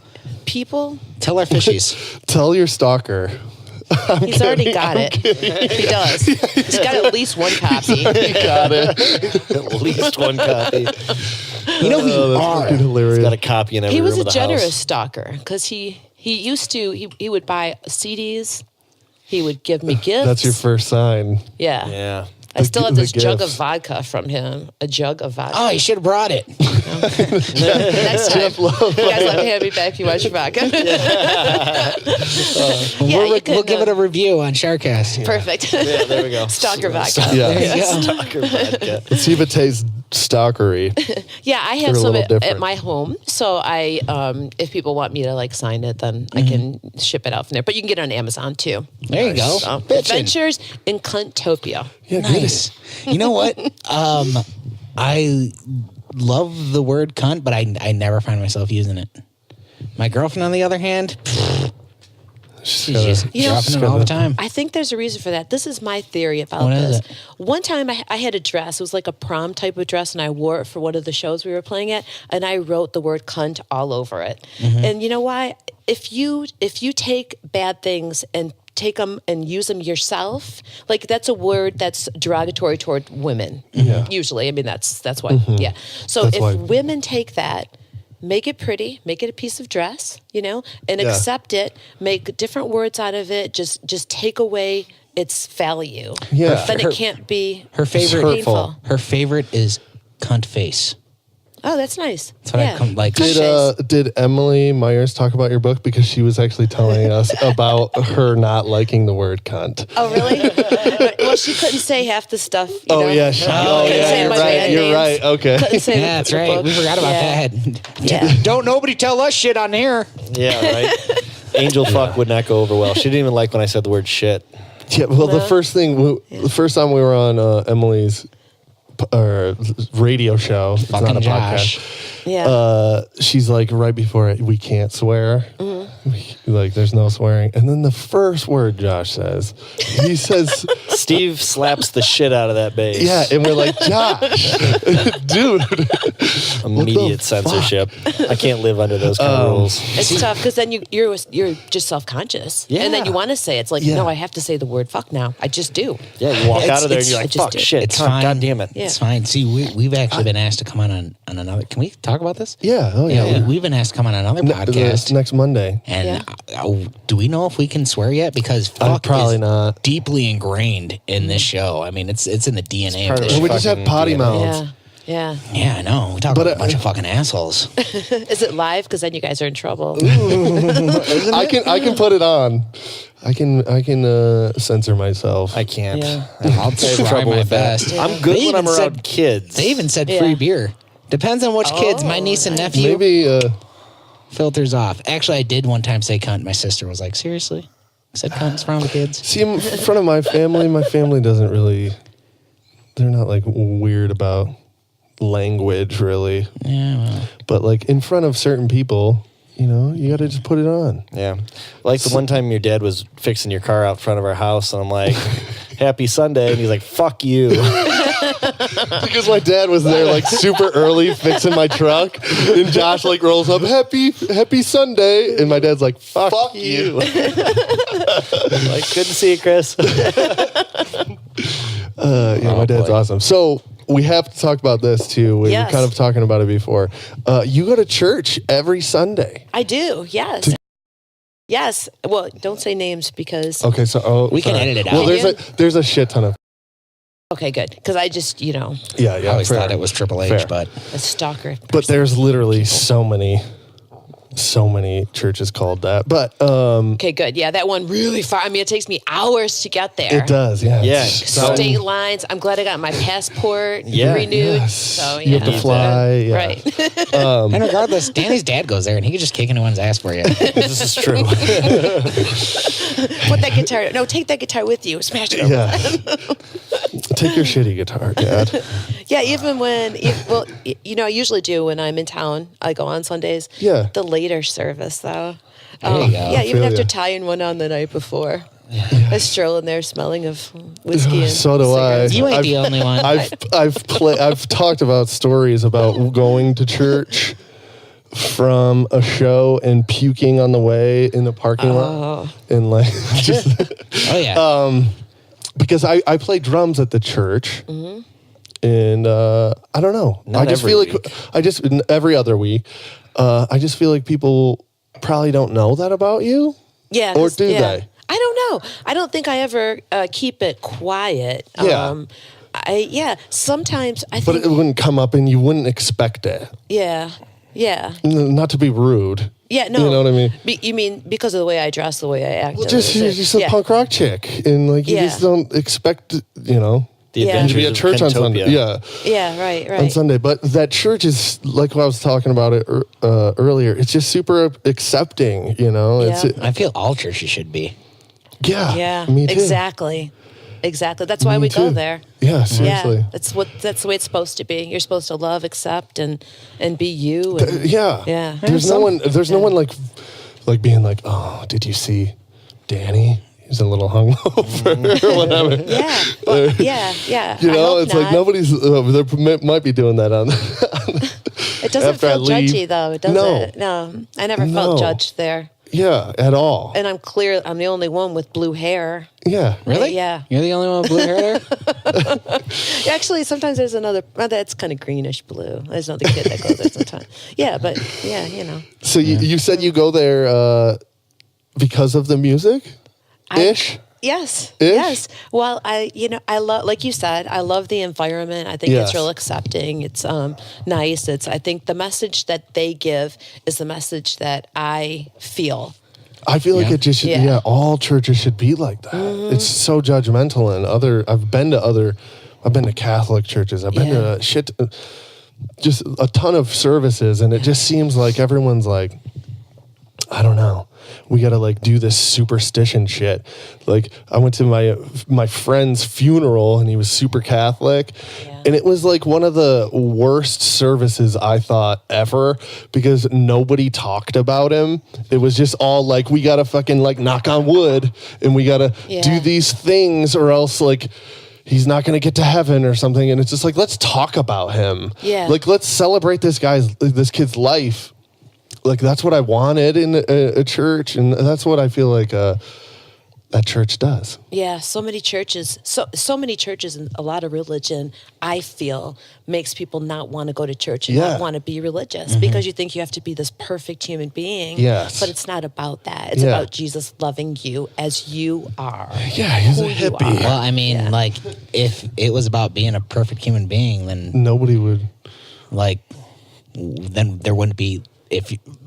People, Tell our fishies. Tell your stalker. he's already got it. He does. He's got at least one copy. You got it. At least one copy. You know we That's are. fucking hilarious. He's got a copy in every He was room a of the generous house. stalker because he used to he would buy CDs. He would give me gifts. That's your first sign. Yeah. Yeah. I still have the this jug of gifts. vodka from him. A jug of vodka. Oh, you should have brought it. Next time. You guys let me have me back if you want your vodka. We'll give it a review on SharkCast. Perfect. Yeah, there we go. Stalker vodka. Yeah. There you go. Stalker vodka. Let's see if it tastes stalkery. Yeah, I They're have a some little at different. my home. So I, if people want me to like sign it, then I can ship it out from there. But you can get it on Amazon too. There you go. So, Bitchin'. Adventures in Cuntopia. Yeah, Nice. You know what? I love the word cunt, but I never find myself using it. My girlfriend, on the other hand, she's just You know- dropping it all the time. I think there's a reason for that. This is my theory about What is this. it? One time I had a dress. It was like a prom type of dress, and I wore it for one of the shows we were playing at, and I wrote the word cunt all over it. Mm-hmm. And you know why? If you take bad things and take them and use them yourself, like that's a word that's derogatory toward women. Yeah. Usually, I mean that's why. Yeah. So That's if why- women take that, make it pretty, make it a piece of dress, and Yeah. accept it, make different words out of it, just take away its value. Yeah. Then it can't be Her favorite. painful. Her favorite is cunt face. Oh, that's nice. That's what I come like. Did Emily Myers talk about your book? Because she was actually telling us about her not liking the word cunt. Oh, really? Well, she couldn't say half the stuff. You know? Yeah. Couldn't say my band You're names. right. Okay. Couldn't say Yeah, that's the right. book. We forgot about Yeah. that. Yeah. Don't nobody tell us shit on here. Yeah, right. Angel fuck would not go over well. She didn't even like when I said the word shit. Yeah. Well, the first time we were on Emily's radio show, it's Fucking not a Josh. podcast. Yeah. She's like, right before it, we can't swear. Like, there's no swearing. And then the first word Josh says, he says, Steve slaps the shit out of that bass. yeah. And we're like, Josh, dude. Immediate fuck? censorship. I can't live under those kind of rules. It's tough because then you're just self-conscious. Yeah. And then you want to say, it's like, Yeah. no, I have to say the word fuck now. I just do. Yeah, you walk out of there and you're I like, just fuck, did. shit, It's cunt, fine. God damn it. Yeah. It's fine. See, we've actually been asked to come on another. Can we talk about this? Yeah. Oh, yeah. Yeah, we've been asked to come on another podcast. Next Monday. And do we know if we can swear yet? Because fuck Probably is not. deeply ingrained in this show. I mean, it's in the DNA part of of this it. We show. just have Fucking potty DNA. mouths. Yeah. Yeah, I know. We talk But, about a bunch of fucking assholes. Is it live? Because then you guys are in trouble. I can put it on. I can censor myself. I can't. Yeah. I'll have try trouble my with that. best. I'm good They when I'm even around said- kids. They even said Yeah. free beer. Depends on which kids. My niece and nephew Maybe. filters off. Actually, I did one time say cunt. My sister was like, seriously? I said cunt in front of the kids? See, in front of my family doesn't really. They're not like weird about language, really. Yeah, well. But like in front of certain people, you know, you got to just put it on. Yeah. Like the one time your dad was fixing your car out front of our house, and I'm like, happy Sunday. And he's like, fuck you. Because my dad was there like super early fixing my truck, and Josh like rolls up, happy Sunday, and my dad's like, fuck you. Like, good to see you, Chris. My dad's boy. awesome. So we have to talk about this too. We Yes. were kind of talking about it before. You go to church every Sunday. I do. Yes. Yes. Well, don't say names because. Okay, so We can edit it Well, out. there's a shit ton of Okay, good. Because I just, yeah. I always fair. thought it was Triple H, Fair. but a stalker. But there's literally so many churches called that. But Okay, good. Yeah, that one really far. I mean, it takes me hours to get there. it does, yeah. Yeah. State lines. I'm glad I got my passport Yeah. renewed. Yes. So You have to fly, yeah. Right. and regardless, Danny's dad goes there and he can just kick anyone's ass for you. This is true. Put that guitar. No, take that guitar with you. Smash it. Over. Yeah. Take your shitty guitar, Dad. Yeah, even when, I usually do when I'm in town. I go on Sundays. Yeah. The later service, though. There you go. Yeah, even feel after ya. tying one on the night before. I stroll in there smelling of whiskey and So do I. cigarettes. You ain't the only one. I've talked about stories about going to church from a show and puking on the way in the parking lot, and like just Oh, yeah. because I play drums at the church, and I don't know. Not I just every feel like week. every other week. I just feel like people probably don't know that about you. Yeah. Or 'cause- do yeah. they? I don't know. I don't think I ever keep it quiet. Yeah. Sometimes I But think, it wouldn't come up, and you wouldn't expect it. yeah. Not to be rude. Yeah, no. You know what I mean? You mean because of the way I dress, the way I act? Well, you're just a punk rock chick, and like you Yeah. just don't expect, The Yeah. adventures to be at of church on Cuntopia. Sunday. Yeah, Yeah, right. on Sunday. But that church is like what I was talking about it earlier. It's just super accepting. You know, Yeah. I feel all churches should be. Yeah, me too. exactly. That's why Me we go too. there. Yeah, seriously. Yeah, that's the way it's supposed to be. You're supposed to love, accept, and be you. And, Yeah, Yeah. There's no one. There's no one like being like, oh, did you see Danny? He's a little hungover or whatever. yeah, well, yeah. You I know, hope it's like not. nobody's. There might be doing that on. It doesn't after I feel leave. judgy though. It doesn't. No, I never felt No. judged there. Yeah, at all. And I'm the only one with blue hair. Yeah. Really? Yeah. You're the only one with blue hair there? Actually, sometimes there's another. That's kind of greenish blue. There's another kid that goes there sometimes. Yeah, but yeah, So you said you go there because of the music, ish. Yes. Ish? Yes. Well, I love, like you said, I love the environment. I think Yes. it's real accepting. It's nice. I think the message that they give is the message that I feel. I feel like it just should, Yeah. all churches should be like that. It's so judgmental. And I've been to Catholic churches. I've been to just a ton of services, and it just seems like everyone's like, I don't know. We got to like do this superstition shit. Like I went to my friend's funeral, and he was super Catholic, and it was like one of the worst services I thought ever, because nobody talked about him. It was just all like, we got to fucking like knock on wood, and we got to do these things, or else like he's not going to get to heaven or something. And it's just like, let's talk about him. Yeah. Like, let's celebrate this kid's life. Like, that's what I wanted in a church. And that's what I feel like that church does. Yeah, so many churches, so many churches and a lot of religion, I feel, makes people not want to go to church and not want to be religious, because you think you have to be this perfect human being. Yes. But it's not about that. It's about Jesus loving you as you are. Yeah, he's a who you hippie. are. Well, I mean, like, if it was about being a perfect human being, then Nobody would. like, then there wouldn't be,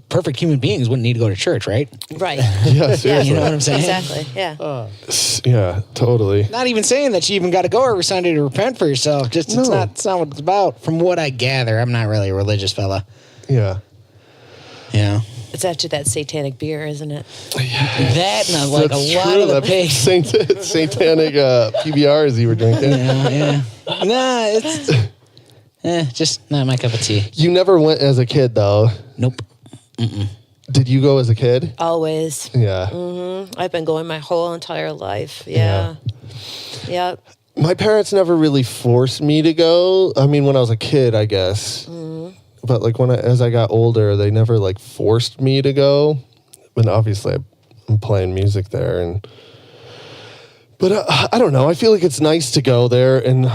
perfect human beings wouldn't need to go to church, right? Right. Yeah, seriously. You know what I'm saying? Exactly. Yeah. Yeah, totally. Not even saying that you even got to go every Sunday to repent for yourself. Just it's not what it's about. From what I gather, I'm not really a religious fella. Yeah. It's after that satanic beer, isn't it? That and like That's a lot true. of the That pigs. satanic PBRs you were drinking. Yeah. Nah, it's just not my cup of tea. You never went as a kid, though. Nope. Did you go as a kid? Always. Yeah. I've been going my whole entire life. Yeah. Yep. My parents never really forced me to go. I mean, when I was a kid, I guess. But like as I got older, they never like forced me to go. But obviously, I'm playing music there, but I don't know. I feel like it's nice to go there, and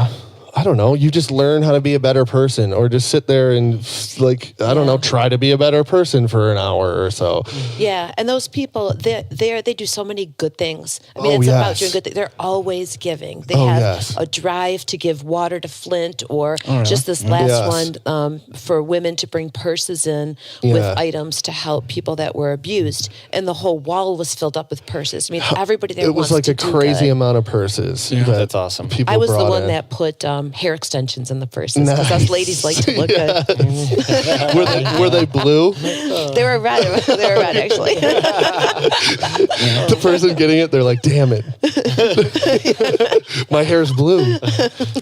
I don't know. You just learn how to be a better person, or just sit there and like, I don't know, try to be a better person for an hour or so. Yeah, and those people, they do so many good things. I mean, it's about doing good things. They're always giving. They have a drive to give water to Flint, or just this last one for women to bring purses in with items to help people that were abused, and the whole wall was filled up with purses. I mean, everybody there wants to do good. It was like a crazy amount of purses. Yeah. That's awesome. People I was the one in. that put hair extensions in the purses, because us ladies like to look good. Were they blue? They were red. They were red, actually. The person getting it, they're like, damn it. My hair's blue.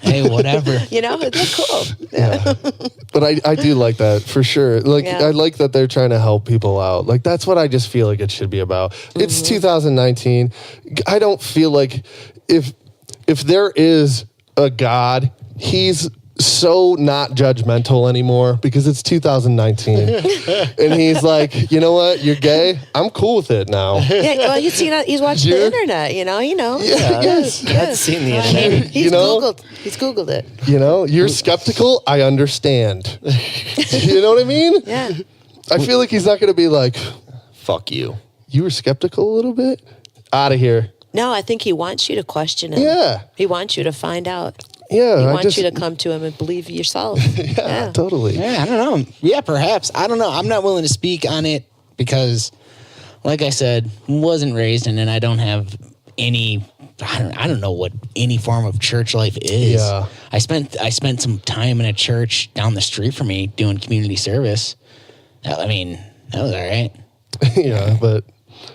Hey, whatever. You know, they're cool. Yeah. But I do like that for sure. Like, I like that they're trying to help people out. Like, that's what I just feel like it should be about. It's 2019. I don't feel like if there is a God, he's so not judgmental anymore, because it's 2019. And he's like, you know what? You're gay? I'm cool with it now. Yeah, well, he's watching the internet, you know. Yeah, yes. I've seen the internet. He's Googled it. You know, you're skeptical. I understand. You know what I mean? Yeah. I feel like he's not going to be like, Fuck you. you were skeptical a little bit? Out of here. No, I think he wants you to question him. Yeah. He wants you to find out. Yeah. He wants you to come to him and believe yourself. Yeah, totally. Yeah, I don't know. Yeah, perhaps. I don't know. I'm not willing to speak on it because, like I said, wasn't raised in it. I don't have any. I don't know what any form of church life is. Yeah. I spent some time in a church down the street from me doing community service. I mean, that was all right. Yeah, but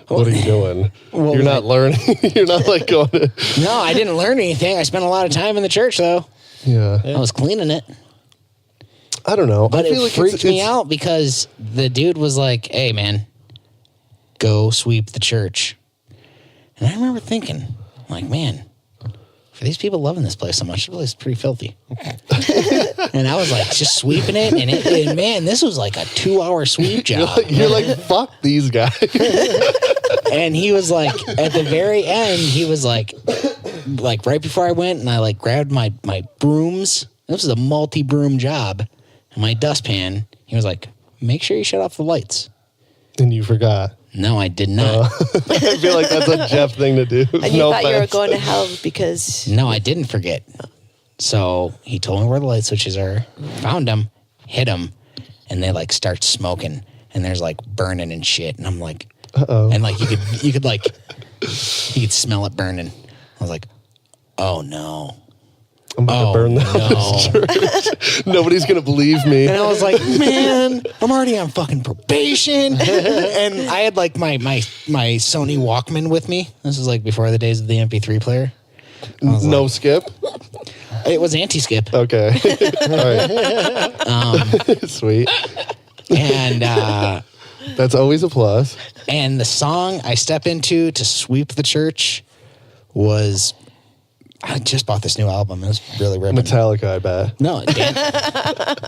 what are you doing? Well, You're not learning. You're not like going to. No, I didn't learn anything. I spent a lot of time in the church, though. Yeah. I was cleaning it. I don't know. But I feel it like freaked me out because the dude was like, hey, man, go sweep the church. And I remember thinking, like, man, for these people loving this place so much, this place is pretty filthy. And I was like, just sweeping it. And man, this was like a 2-hour sweep job. You're like, fuck these guys. And he was like, at the very end, he was like right before I went, and I like grabbed my brooms. This was a multi-broom job. And my dustpan. He was like, make sure you shut off the lights. And you forgot. No, I did not. I feel like that's a Jeff thing to do. And you thought you were going to hell because... No, I didn't forget. So he told me where the light switches are, found them, hit them, and they like start smoking, and there's like burning and shit. And I'm like, uh-oh. And like you could smell it burning. I was like, oh no. I'm about to burn this church. Nobody's going to believe me. And I was like, man, I'm already on fucking probation. And I had like my Sony Walkman with me. This was like before the days of the MP3 player. No like, skip? It was anti-skip. Okay. All right. Sweet. And that's always a plus. And the song I step into to sweep the church was... I just bought this new album. It was really ripping. Metallica, I bet. No,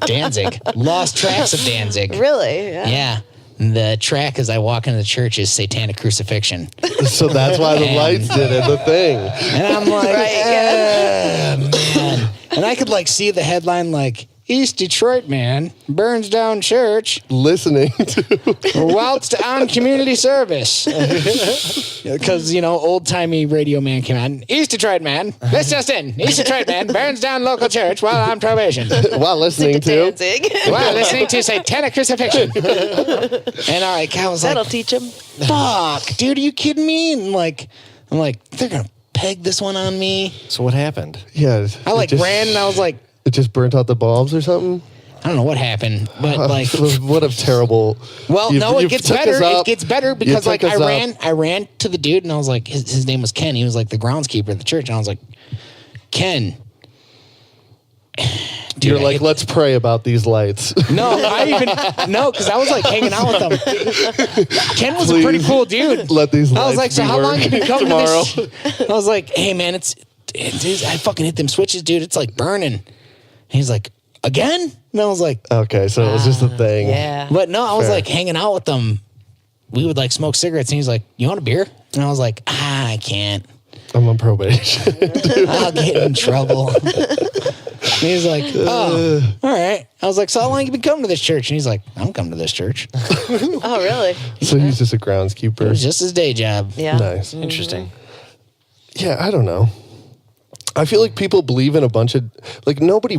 Danzig. Lost Tracks of Danzig. Really? Yeah. The track as I walk into the church is Satanic Crucifixion. So that's why the lights did it, the thing. And I'm like, man. And I could like see the headline like, East Detroit man burns down church. Listening to. Whilst on community service. Because, old-timey radio man came on. East Detroit man, this just in. East Detroit man burns down local church while on probation. While listening to. While listening to Satanic Crucifixion. And all right, I was That'll like. teach him. Fuck, dude, are you kidding me? And I'm like, they're going to peg this one on me. So what happened? Yeah. I ran and I was like. It just burnt out the bulbs or something? I don't know what happened, but like, what a terrible. Well, it gets better. It gets better because like I ran to the dude and I was like, his name was Ken. He was like the groundskeeper of the church, and I was like, Ken. Dude, you're like, let's pray about these lights. No, because I was like hanging out with him. Ken was a pretty cool dude. Let these lights. I was like, so how long have you been coming tomorrow? To this? I was like, hey man, it's I fucking hit them switches, dude. It's like burning. He's like, again? And I was like, okay, so it was just a thing. Yeah. But no, I was like hanging out with them. We would like smoke cigarettes, and he's like, you want a beer? And I was like, I can't. I'm on probation. I'll get in trouble. And he's like, oh, all right. I was like, so how long have you been coming to this church? And he's like, I'm coming to this church. Oh, really? So he's just a groundskeeper. It was just his day job. Yeah. Nice. Mm-hmm. Interesting. Yeah, I don't know. I feel like people believe in a bunch of like nobody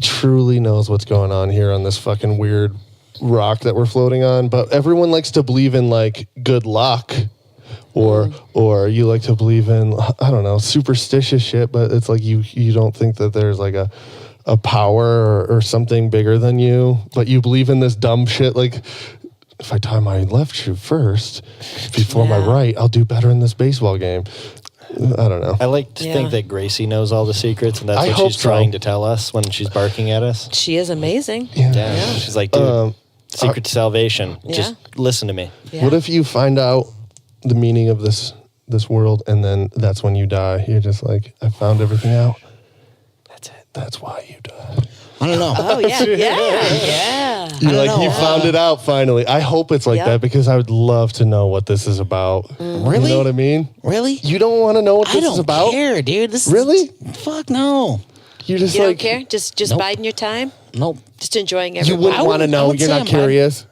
truly knows what's going on here on this fucking weird rock that we're floating on, but everyone likes to believe in like good luck or you like to believe in, I don't know, superstitious shit, but it's like you don't think that there's like a power or something bigger than you, but you believe in this dumb shit like if I tie my left shoe first before my right, I'll do better in this baseball game. I don't know. I like to think that Gracie knows all the secrets, and that's what she's trying to tell us when she's barking at us. She is amazing. Yeah. She's like, dude, secret to salvation. Yeah. Just listen to me. Yeah. What if you find out the meaning of this world, and then that's when you die? You're just like, I found everything out. That's it. That's why you die. I don't know. Oh, yeah. Yeah. You're like, you found it out finally. I hope it's like that because I would love to know what this is about. Really? You know what I mean? Really? You don't want to know what this is about? I don't care, dude. Really? Fuck no. You just You like, don't care? Just biding your time? Nope. Just enjoying every you wouldn't want to know. You're not curious.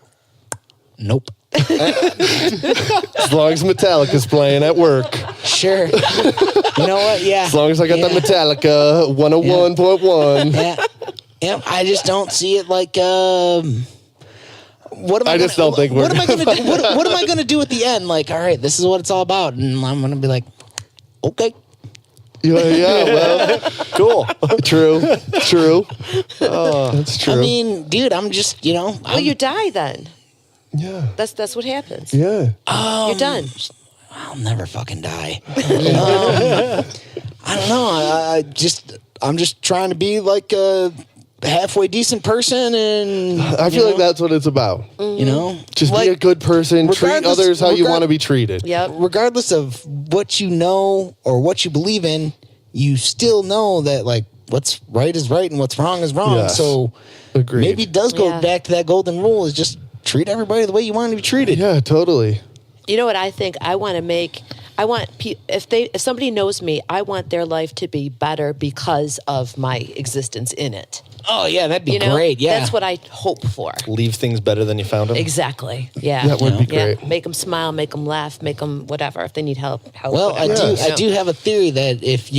Nope. As long as Metallica's playing at work. Sure. You know what? Yeah. As long as I got that Metallica 101.1. Yeah. Yeah. I just don't see it like. What am I? Just don't think we're. What am I going to do? What am I going to do at the end? Like, all right, this is what it's all about, and I'm going to be like, okay. Yeah, well, Cool. True. That's true. I mean, dude, I'm just, Well, you die then. yeah. That's what happens. Yeah. You're done. I'll never fucking die. I don't know. I'm just trying to be like a halfway decent person, and I feel like that's what it's about. Just like, be a good person. Treat regardless- others how you want to be treated. Yep. regardless of what you know or what you believe in, you still know that like what's right is right and what's wrong is wrong. Yes. So Agreed. maybe it does go Yeah. back to that golden rule: is just treat everybody the way you want to be treated. Yeah, totally. You know what I think? If somebody knows me, I want their life to be better because of my existence in it. Oh yeah, that'd be great. Yeah, that's what I hope for. Leave things better than you found them. Exactly. Yeah, That would be great. Make them smile, make them laugh, make them whatever. If they need help. Well, whatever. I do have a theory that if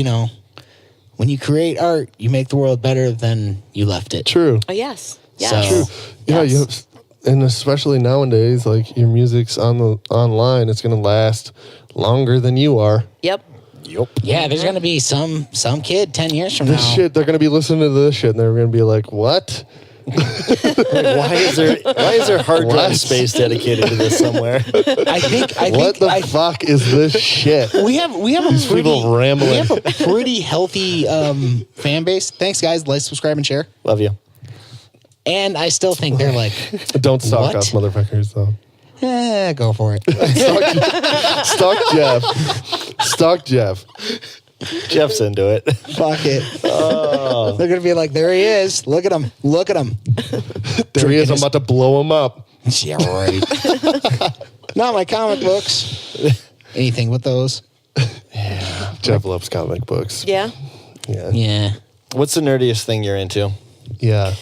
when you create art, you make the world better than you left it. True. Oh yes. Yes. So- True. Yeah, Yes. and especially nowadays, like your music's online, it's gonna last longer than you are. Yep. Yep. Yeah, there's gonna be some kid 10 years from This now. shit, they're gonna be listening to this shit, and they're gonna be like, "What? Why is there hard drive space dedicated to this somewhere? What think the fuck is this shit?" we have These people rambling. We have a pretty healthy fan base. Thanks, guys. Like, subscribe, and share. Love you. And I still think they're like, Don't stalk What? us, motherfuckers. Though. go for it. Stalk Jeff. Stalk Jeff. Jeff's into it. Fuck it. They're gonna be like, there he is. Look at him. Look at him. There he is. I'm about to blow him up. Yeah, right. Not my comic books. Anything with those? Jeff loves comic books. Yeah. Yeah. Yeah. What's the nerdiest thing you're into? Yeah.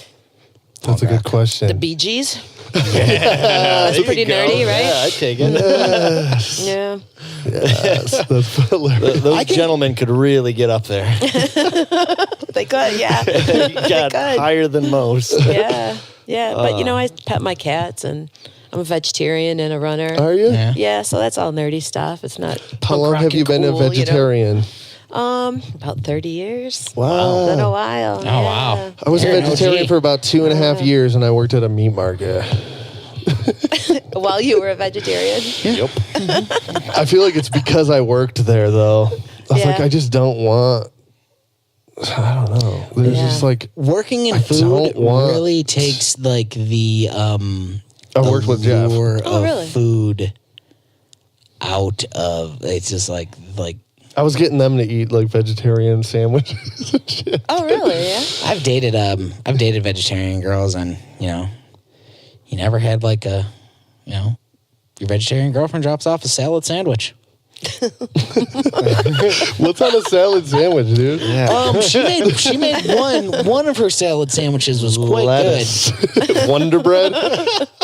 That's a good question. The Bee Gees. That's pretty nerdy, right? Yeah, I'd take it. Yeah. Yes, that's hilarious. Those gentlemen could really get up there. They could. Yeah. You got could. higher than most. Yeah. Yeah. But I pet my cats, and I'm a vegetarian and a runner. Are you? Yeah. Yeah, so that's all nerdy stuff. It's not. How long have you been a vegetarian? About 30 years. Wow. It's been a while. Oh, wow. I was a You're an vegetarian OG. for about 2.5 years, and I worked at a meat market. While you were a vegetarian. Yep. I feel like it's because I worked there, though. I was like, Yeah. I just don't want. I don't know. There's Yeah. just like Working in I food don't want- really takes like the I worked with Jeff. lure Oh, of really? food out of. It's just like I was getting them to eat like vegetarian sandwiches and shit. Oh, really? Yeah. I've dated vegetarian girls, and you never had like a your vegetarian girlfriend drops off a salad sandwich. What's on a salad sandwich, dude? Yeah. She made one of her salad sandwiches was quite Lettuce. Wonder bread.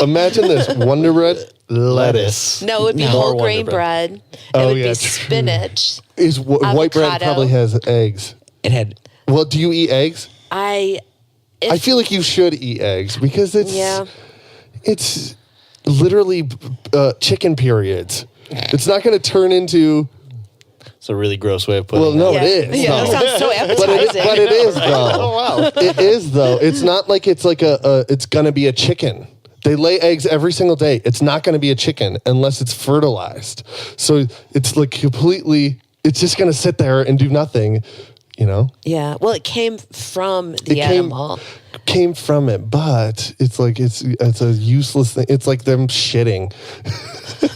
Imagine this: Wonder bread, Lettuce. No, it would be No. whole More grain Wonder bread. It Oh, would yeah, be true. spinach. Is white bread Avocado. probably has eggs? good. It had Well, do you eat eggs? I feel like you should eat eggs because it's literally chicken periods. It's not going to turn into. It's a really gross way of putting Well, it. no, yeah. it is. Yeah, no. that sounds so But appetizing. it is though. Oh, wow. It is though. It's not like it's like it's gonna be a chicken. They lay eggs every single day. It's not gonna be a chicken unless it's fertilized. So it's like completely. It's just gonna sit there and do nothing. Yeah. Well, it came from the animal. Came from it, but it's like it's a useless thing. It's like them shitting.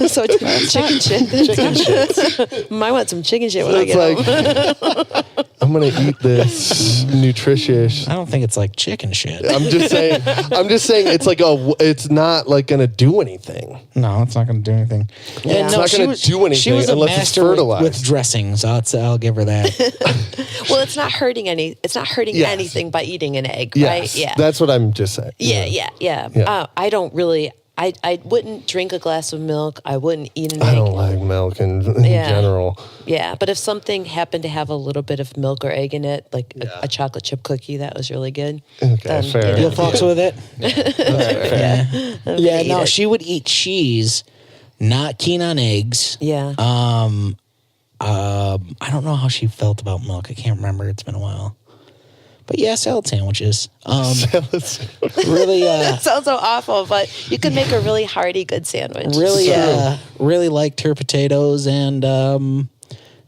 So it's chicken shit. Chicken shit. I want some chicken shit when I It's get home. like I'm gonna eat this nutritious. I don't think it's like chicken shit. I'm just saying it's like it's not like gonna do anything. No, it's not going to do anything. Yeah. And It's not gonna do anything She was a unless it's master with fertilized. dressing, so I'll give her that. Well, it's not hurting Yes. anything by eating an egg, Yes, right? Yeah. that's what I'm just saying. Yeah. Yeah. I don't really. I wouldn't drink a glass of milk. I wouldn't eat an I egg. don't like milk in Yeah. general. Yeah, but if something happened to have a little bit of milk or egg in it, like a chocolate chip cookie, that was really good. Okay, fair. You'll fucks with it? Yeah. Yeah, Eat no, it. she would eat cheese, not keen on eggs. Yeah. I don't know how she felt about milk. I can't remember. It's been a while. But yeah, salad sandwiches. Really, That sounds so awful, but you can make a really hearty, good sandwich. really liked her potatoes, and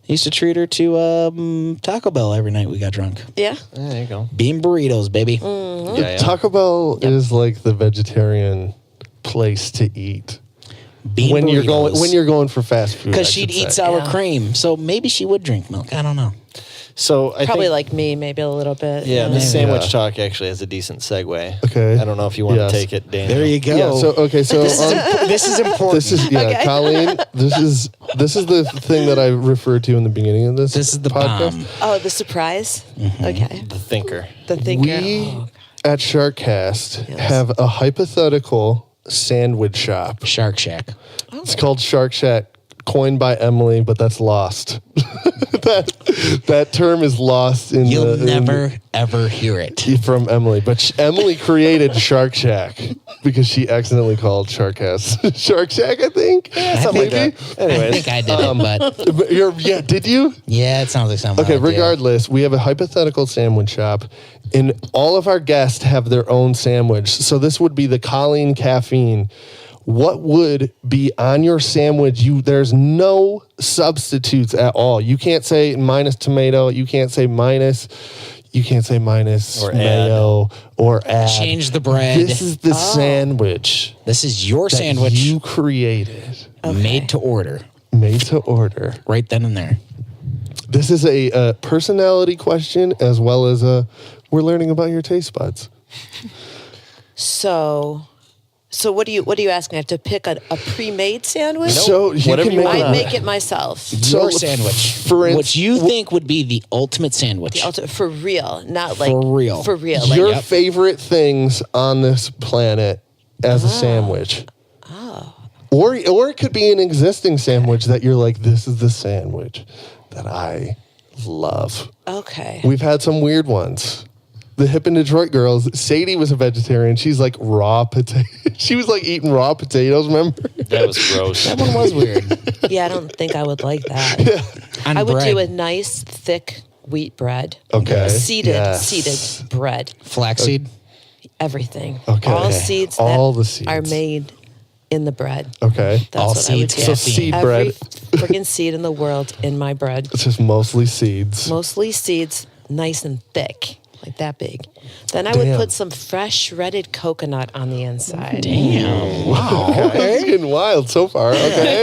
used to treat her to Taco Bell every night we got drunk. Yeah. There you go. Bean burritos, baby. Yeah. Taco Bell is like the vegetarian place to eat Bean when you're burritos. going for fast food. Because I she'd should eat say. sour Yeah. cream, so maybe she would drink milk. I don't know. So I Probably think, like me, maybe a little bit. yeah, the Maybe. sandwich Yeah. talk actually has a decent segue. Okay. I don't know if you want Yes. to take it, Daniel. There you go. Yeah. So okay. So This is important. this is Okay. Colleen. This is the thing that I referred to in the beginning of this. This is the podcast. bomb. Oh, the surprise? Okay. The thinker. The thinker. We Oh, at SharkCast Yes. have a hypothetical sandwich shop. Shark Shack. It's called Shark Shack, coined by Emily, but that's lost. that term is lost in You'll the never ever hear it. from Emily. But Emily created Shark Shack because she accidentally called SharkCast Shark Shack, I think. Yeah, something like that. I Anyways, think I did it, but Did you? yeah, it sounds like something. Okay, I would do. regardless, we have a hypothetical sandwich shop, and all of our guests have their own sandwich. So this would be the Colleen Caffeine. What would be on your sandwich? There's no substitutes at all. You can't say minus tomato. You can't say minus Or mayo or add. Change the bread. This is the sandwich This is your that sandwich you created, made to order made to order. right then and there. This is a personality question as well as we're learning about your taste buds. So what do you asking? I have to pick a pre-made sandwich? So you Whatever can you make want. I on make it. it myself. Your So, sandwich. for what you think would be the ultimate sandwich. For real, not like For real. For real. your Like, favorite things on this planet as a sandwich. Oh. Or it could be an existing sandwich that you're like, this is the sandwich that I love. okay. We've had some weird ones. The Hip in Detroit girls, Sadie was a vegetarian. She's like raw potato. She was like eating raw potatoes, remember? that was gross. That one was weird. Yeah, I don't think I would like that. On I would do bread. a nice thick wheat bread. Okay. Seeded bread. Flaxseed. Everything. Okay. All Okay. seeds All that the seeds. are made in the bread. Okay. That's All what I would seeds do. So seed Every bread. friggin' seed in the world in my bread. It's just mostly seeds. Mostly seeds, nice and thick, like that big. Then I would Damn. put some fresh shredded coconut on the inside. Damn. Wow. Okay. It's getting wild so far. Okay.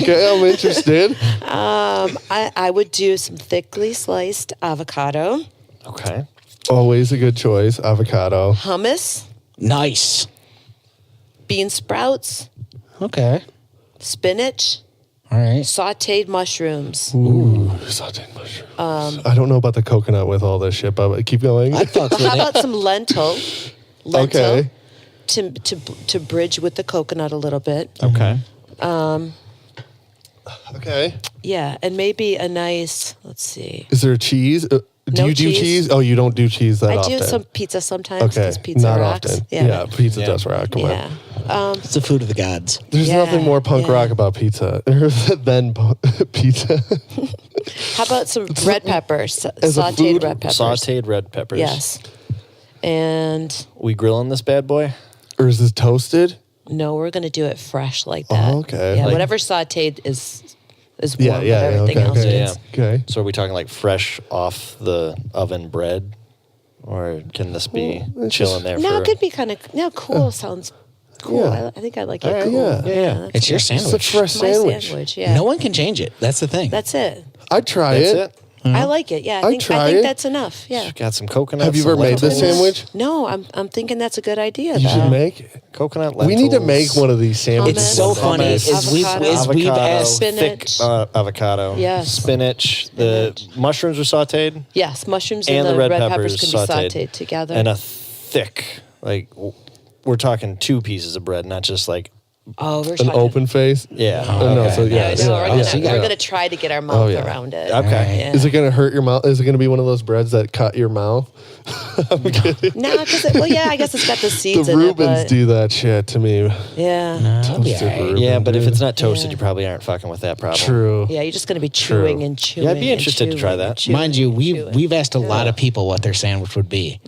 Okay, I'm interested. I would do some thickly sliced avocado, Okay. Always a good choice. Avocado. hummus, Nice. bean sprouts, Okay. spinach, All right. sautéed mushrooms. Ooh, sauteed mushrooms. I don't know about the coconut with all this shit, but keep going. I fuck But with how it. about some lentil? Okay. To bridge with the coconut a little bit. Okay. Okay. Yeah, and maybe a nice, let's see. Is there cheese? Do No you do cheese. cheese? Oh, you don't do cheese that I often. do some pizza sometimes Okay. because pizza Not rocks. often. Yeah. Pizza Yeah. does rock. Come Yeah. on. It's the food of the gods. There's Yeah, nothing more punk yeah. rock about pizza than pizza. How about some red peppers, As a sautéed food, red peppers? Sauteed red peppers. Yes. And We grilling this bad boy? Or is this toasted? no, we're going to do it fresh like that. Oh, okay. Yeah, Like- whatever sautéed is warm, Yeah, but yeah, everything okay, else okay. is. Okay. So are we talking like fresh off the oven bread? Or can this be chilling there No, for... it could be kind of, cool sounds cool. Yeah. I think I like it Alright, cool. yeah. Yeah. It's your It's a sandwich. fresh My sandwich. sandwich, yeah. No one can change it. That's the thing. That's it. I'd try That's it. it? I like it. Yeah, I I'd think try it. that's enough. Yeah. Got some coconut. Have you some ever made this lentils. sandwich? No, I'm thinking that's a good idea. You though. should make it. Coconut We lentils. need to make one of these sandwiches. It's so Hummus, funny. hummus, Is we've avocado, asked. thick Spinach. avocado, Yes. spinach. The mushrooms are sauteed, Yes, mushrooms and and the red peppers can be sautéed together. and a thick, like we're talking 2 pieces of bread, not just like we're An talking. open face? yeah. Oh, no, okay. so yeah. Yeah, so we're yeah, gonna yeah. we're gonna try to get our mouth yeah. around it. Okay. Yeah. Is it going to hurt your mouth? Is it going to be one of those breads that cut your mouth? I'm kidding. No, because I guess it's got the seeds The in Reubens it. But do that shit to me. yeah, It'll be Toasted all right. Reuben, Yeah, but if dude. it's not toasted, Yeah. you probably aren't fucking with that problem. True. yeah, you're just gonna be chewing and chewing. Yeah, I'd be and interested to try chewing that. and chewing Mind you, and chewing. we've asked a lot of people what their sandwich would be,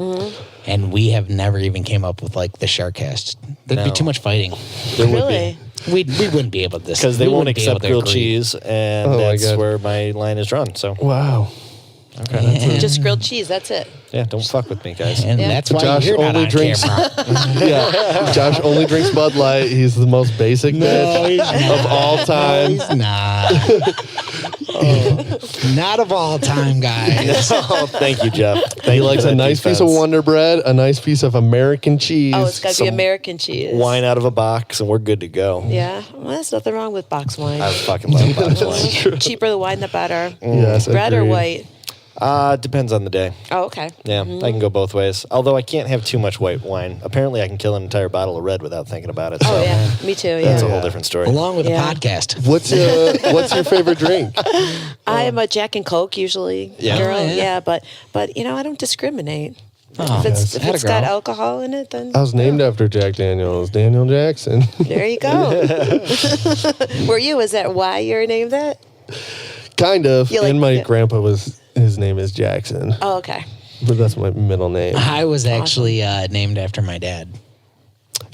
and we have never even came up with like the SharkCast. There'd be No. too much fighting. There would Really? We wouldn't be able to this because they we won't wouldn't be able accept to grilled agree. cheese, and Oh, my that's God. where my line is drawn. So Wow. okay, Just grilled cheese. That's it. yeah, don't fuck with me, guys. And Yeah. that's why Josh you're not only on drinks- camera. Yeah. Josh only drinks Bud Light. He's the most basic bitch of all time. He's not. Not of all time, guys. Oh, thank you, Jeff. Thank He you likes for a that nice piece of defense. Wonder Bread, a nice piece of American cheese. Oh, it's got to be some American cheese. Wine out of a box, and we're good to go. Yeah, well, there's nothing wrong with box wine. I fucking love box wine. Cheaper the wine, the better. Yes, Red or agreed. white? Depends on the day. Oh, okay. Yeah, I can go both ways. Although I can't have too much white wine. Apparently, I can kill an entire bottle of red without thinking about it. So Oh, yeah. Me too, yeah. that's a whole different story. Along with Yeah. a podcast. What's your favorite drink? I'm a Jack and Coke usually Yeah. girl. Oh, yeah. Yeah, but I don't discriminate. Oh, if it's atta got girl. alcohol in it, then I was named after Jack Daniels, Daniel Jackson. there you go. Were you? Is that why you're named that? Kind of. You like- And my yeah. grandpa his name is Jackson, Oh, okay. but that's my middle name. I was actually named after my dad.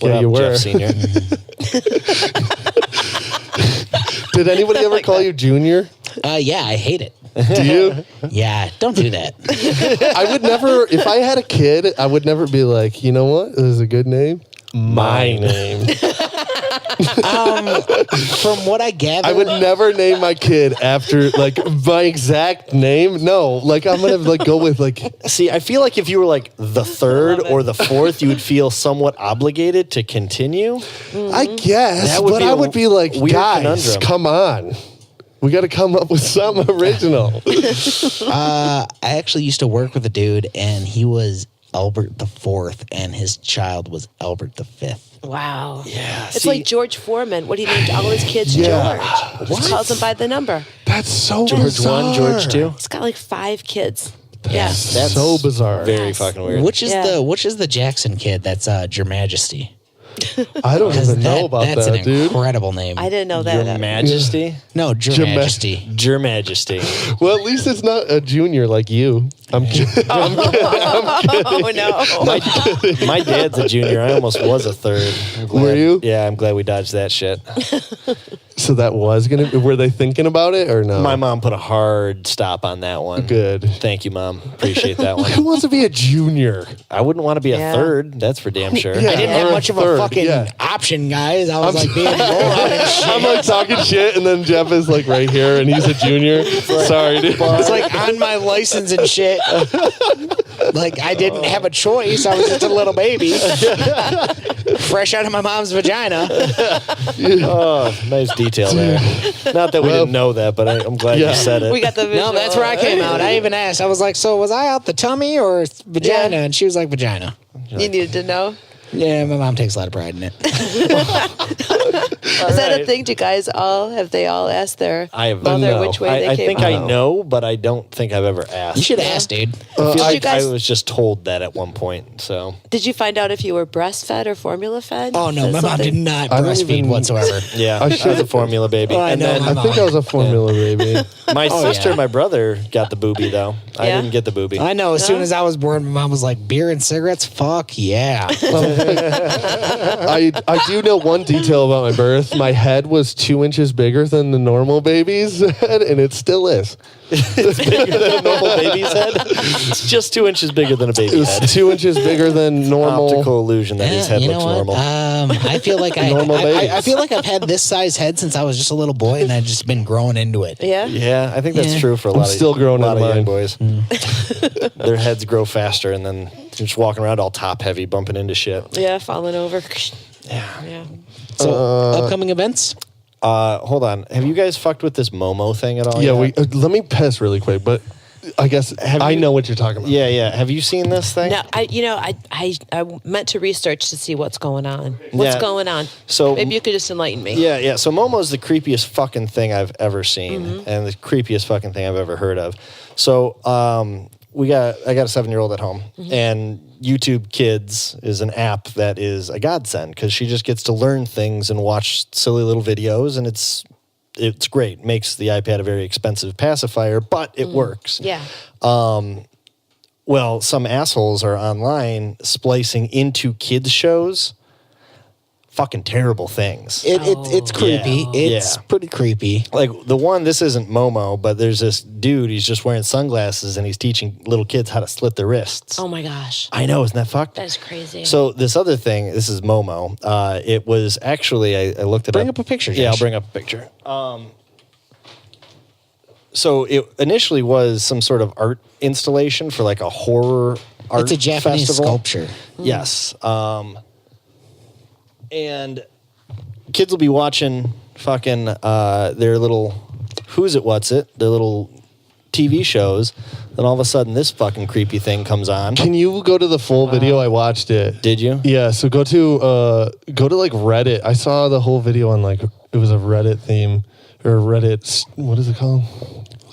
What Yeah, up, you were. Jeff Senior? Did anybody ever like call that. you Junior? Yeah, I hate it. Do you? Yeah, don't do that. I would never, if I had a kid, I would never be like, you know what? This is a good name. My name. From what I gather, I would never name my kid after like my exact name. No, like I'm gonna like go with like See, I feel like if you were like the third love it. or the fourth, you would feel somewhat obligated to continue. I guess, That would but be I a would be like, weird guys, conundrum. come on. We got to come up with something original. I actually used to work with a dude, and he was Albert the Fourth, and his child was Albert the Fifth. Wow. Yeah, It's see- like George Foreman. What he named all his kids Yeah. George. Just calls them by the number. That's so George bizarre. 1, George 2. He's got like 5 kids. That's That's so bizarre. Very Yes. fucking weird. Which is Yeah. the Jackson kid? That's Your Majesty. I don't even know That- about that's that, an dude. incredible name. I didn't know Your that. Majesty? No, Your Your Majesty. Your Majesty. Well, at least it's not a junior like you. I'm kidding. Oh, no. My dad's a junior. I almost was a third. I'm glad- Were you? Yeah, I'm glad we dodged that shit. So that was gonna. Were they thinking about it or no? My mom put a hard stop on that one. Good. Thank you, Mom. Appreciate that Who one. wants to be a junior? I wouldn't want to be a Yeah. third. That's for damn sure. Yeah. I didn't or have a much of a third, fucking yeah. option, guys. I was like being moron and shit. I'm like talking shit, and then Jeff is like right here, and he's a junior. Sorry, dude. It's like on my license and shit. Like I didn't have a choice. I was just a little baby, fresh out of my mom's vagina. Oh, nice detail there. Not that we didn't know that, but I'm glad Yeah. you said it. We got the visual. No, that's where I came out. I even asked. I was like, "So was I out the tummy or vagina?" Yeah. And she was like, "Vagina." You needed to know. Yeah, my mom takes a lot of pride in it. Is that a thing? Do you guys have they all asked their I have mother no. which way they I came think out? I know, but I don't think I've ever asked. You should ask, dude. I feel Did you like guys- I was just told that at one point. So Did you find out if you were breastfed or formula fed? Oh no, Is my mom something- did not I don't breastfeed even- whatsoever. yeah, I I was should- a formula baby. Oh, I and know, then my I think I was a formula baby. my sister yeah. and my brother got the booby though. I Yeah? didn't get the booby. I know. As soon as I was born, my mom was like, "Beer and cigarettes, fuck yeah." I do know one detail about my birth. My head was 2 inches bigger than the normal baby's head, and it still is. It's bigger than a normal baby's head. It's just 2 inches bigger than a It baby was head. 2 inches bigger than normal. Optical illusion that his head you looks know what? normal. I feel like Normal I babies. feel like I've had this size head since I was just a little boy, and I've just been growing into it. Yeah. Yeah, I think that's Yeah. true for a I'm lot still growing a lot into of young mine. boys. Their heads grow faster, and then just walking around all top heavy, bumping into shit. Yeah, falling over. Yeah. Yeah. So, upcoming events? Hold on. Have you guys fucked with this Momo thing at all? Yeah, yet? let me piss really quick, but I guess I know what you're talking about. Yeah. Have you seen this thing? No, I meant to research to see what's going on. What's Yeah. going on? So- maybe you could just enlighten me. Yeah. So Momo's the creepiest fucking thing I've ever seen, and the creepiest fucking thing I've ever heard of. So I got a 7-year-old at home, and YouTube Kids is an app that is a godsend because she just gets to learn things and watch silly little videos, and it's great. Makes the iPad a very expensive pacifier, but it works. Yeah. Well, some assholes are online splicing into kids shows fucking terrible things. It's creepy. Yeah. It's Yeah. pretty creepy. Like the one, this isn't Momo, but there's this dude, he's just wearing sunglasses and he's teaching little kids how to slit their wrists. Oh my gosh, I know, isn't that fucked? that is crazy. So this other thing, this is Momo. It was actually, I looked it Bring up. up a picture, Yeah, I'll Josh. bring up a picture. So it initially was some sort of art installation for like a horror art It's a Japanese festival. sculpture. Yes. And kids will be watching fucking their little, their little TV shows. Then all of a sudden, this fucking creepy thing comes on. Can you go to the full video? I watched it. Did you? Yeah. So go to like Reddit. I saw the whole video on like it was a Reddit theme or Reddit. What is it called?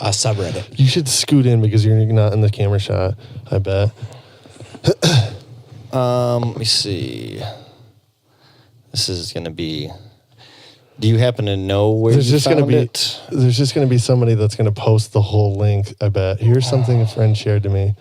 A subreddit. You should scoot in because you're not in the camera shot. I bet. Let me see. This is going to be. Do you happen to know where There's you just gonna found be it? there's just gonna be somebody that's gonna post the whole link. I bet. Here's something a friend shared to me.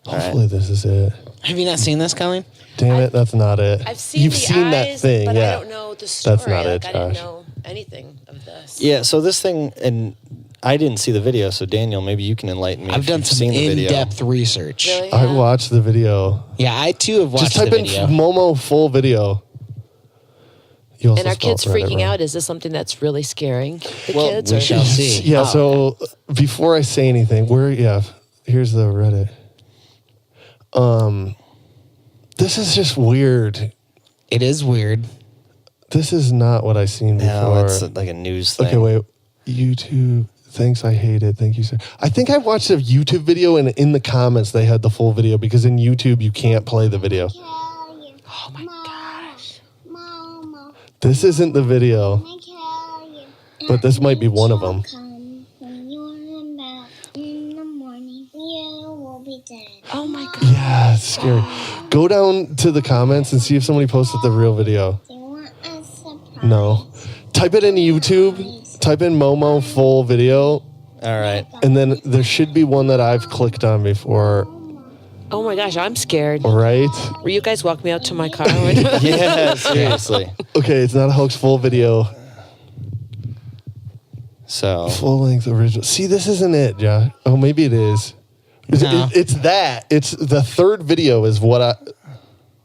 Hopefully this is it. Have you not seen this, Colleen? Damn it, that's not it. I've seen You've the seen eyes, that thing, but yeah. I don't know the story. That's not it, I didn't Josh. know anything of this. Yeah. So this thing, and I didn't see the video. So Daniel, maybe you can enlighten me. I've if done you've some seen the video. in-depth research. Really? I watched the video. Yeah, I too have watched Just type the in video. Momo full video. You also And our spelled kids Reddit freaking wrong. out? Is this something that's really scaring the Well, kids? we or shall see. Yeah, Oh, so before I say anything, here's the Reddit. This is just weird. It is weird. This is not what I've seen before. No, it's like a news thing. Okay, wait. YouTube. Thanks, I hate it. Thank you, sir. I think I watched a YouTube video, and in the comments they had the full video because in YouTube you can't play the video. Oh my gosh. Momo, This isn't the video. I tell you, But this might be one of them. come when you're in bed in the morning, you will be dead. Oh my god. Yeah, it's scary. Go down to the comments and see if somebody posted the real video. Do you want a surprise? No. Type it in YouTube. Type in Momo full video. All right. And then there should be one that I've clicked on before, Oh my gosh, I'm scared. right? Will you guys walk me out to my car? Yeah, seriously. Okay, it's not a hoax full video. So Full length original. See, this isn't it, Josh. Oh, maybe it is. No. It's that. It's the third video is what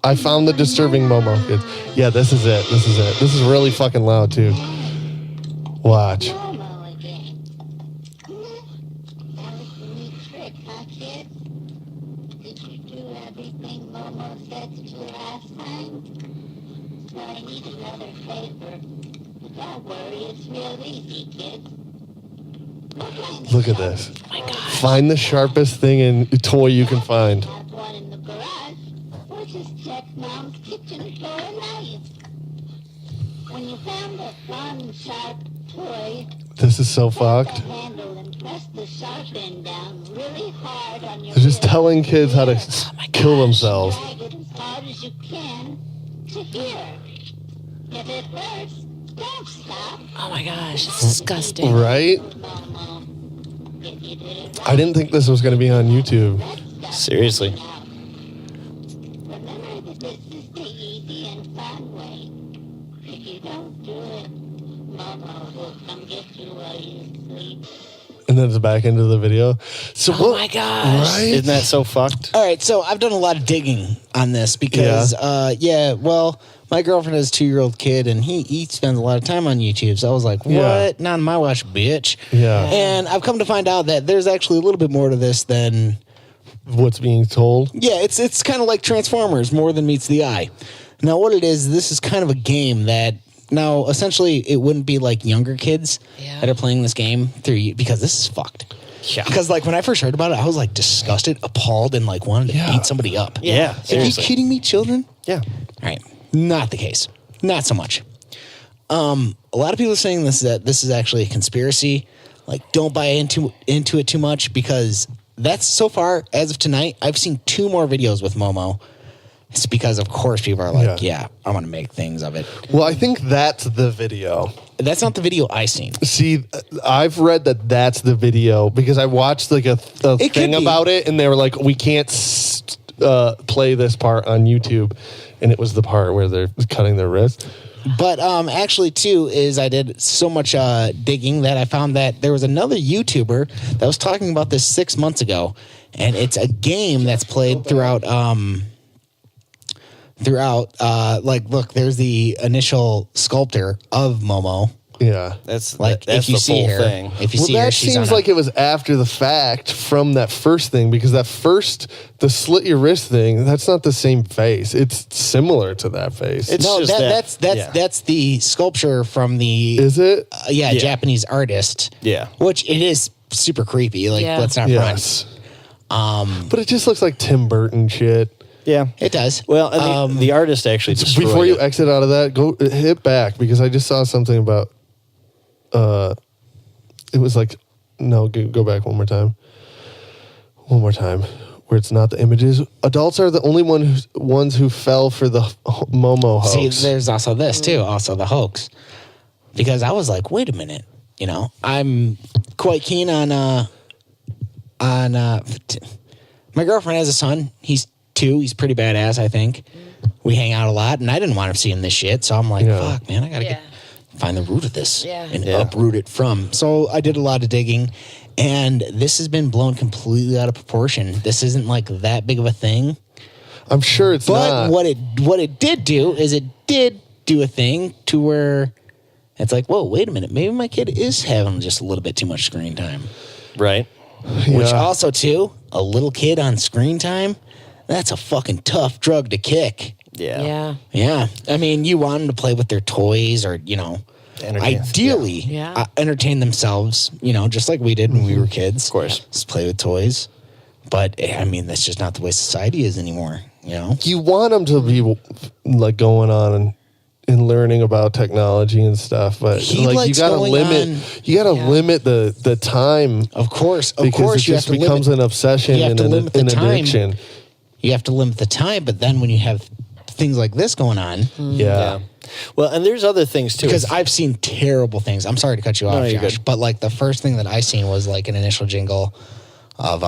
I found the disturbing Momo kids. Yeah, this is it. This is it. This is really fucking loud too. Watch. Momo again. That was the neat trick, huh, kid? Did you do everything Momo said to do last time? No, I need another favor. Don't worry, it's real easy, kid. Look at this. Find the sharpest thing in toy you can find. Have one in the garage, or just check Mom's kitchen for a knife. When you found that one sharp toy, This is so fucked. the handle and press the sharp end down really hard on your They're just wrist. telling kids how to kill themselves. Drag it as hard as you can to here. If it hurts, don't stop. Oh my gosh, it's disgusting. Right? Momo. If you did it I didn't think this was going to be on YouTube. seriously. remember that this is the easy and fun way. If you don't do it, Momo will come get you while you sleep. And then it's back into the video. So Oh what? my gosh. Right? Isn't that so fucked? All right, so I've done a lot of digging on this because, well, my girlfriend has a 2-year-old kid, and he spends a lot of time on YouTube. So I was like, what? Yeah. Not on my watch, bitch. Yeah. And I've come to find out that there's actually a little bit more to this than, What's being told? yeah, it's kind of like Transformers, more than meets the eye. Now, what it is, this is kind of a game that, now, essentially, it wouldn't be like younger kids Yeah. that are playing this game through, because this is fucked. Yeah. Because, like, when I first heard about it, I was, like, disgusted, appalled, and, like, wanted to Yeah. beat somebody up. Yeah, Are you seriously. kidding me, children? Yeah. All right. Not the case. Not so much. A lot of people are saying that this is actually a conspiracy. Like, don't buy into it too much, because that's, so far, as of tonight, I've seen 2 more videos with Momo. It's because, of course, people are like, yeah I want to make things of it. Well, I think that's the video. That's not the video I seen. See, I've read that that's the video because I watched like a It could thing be. about it, and they were like, "We can't play this part on YouTube," and it was the part where they're cutting their wrist. But actually, too, is I did so much digging that I found that there was another YouTuber that was talking about this 6 months ago, and it's a game that's played throughout. Like, look, there's the initial sculptor of Momo Yeah. That's Like that's if you the see full her, thing. if you Well, see her, that she's seems on like it was after the fact from that first thing, because that first, the slit your wrist thing, that's not the same face. It's similar to that face. It's no, just that's the sculpture from the Is it? Yeah. Japanese artist. Yeah. Which it is super creepy. Like Yeah. let's not Yes. front. But it just looks like Tim Burton shit. Yeah. It does. Well, and the artist actually destroyed Before you it. exit out of that, go hit back, because I just saw something about. It was like, no, go back one more time. One more time, where it's not the images. Adults are the only ones who fell for the Momo hoax. See, there's also this too, also the hoax. Because I was like, wait a minute, you know, I'm quite keen on my girlfriend has a son. He's 2. He's pretty badass, I think. We hang out a lot, and I didn't want him seeing this shit, so I'm like, fuck, man, I gotta find the root of this and uproot it from. So I did a lot of digging, and this has been blown completely out of proportion. This isn't like that big of a thing. I'm sure it's But not. what it did do is it did do a thing to where it's like, whoa, wait a minute, maybe my kid is having just a little bit too much screen time. Right. Which also too, a little kid on screen time, that's a fucking tough drug to kick. Yeah. Yeah. Yeah. I mean, you want them to play with their toys or, you know, ideally entertain themselves, you know, just like we did when we were kids. Of course. Just play with toys. But, I mean, that's just not the way society is anymore, you know? You want them to be like going on and learning about technology and stuff, but He like you likes gotta going limit. on- You gotta limit the time. Of course, Because it you have just to becomes limit, an obsession you have and to an limit the time. addiction. You have to limit the time, but then when you have things like this going on, Yeah. Well, and there's other things too. because I've seen terrible things. I'm sorry to cut you off, you're Josh, good. but like the first thing that I seen was like an initial jingle of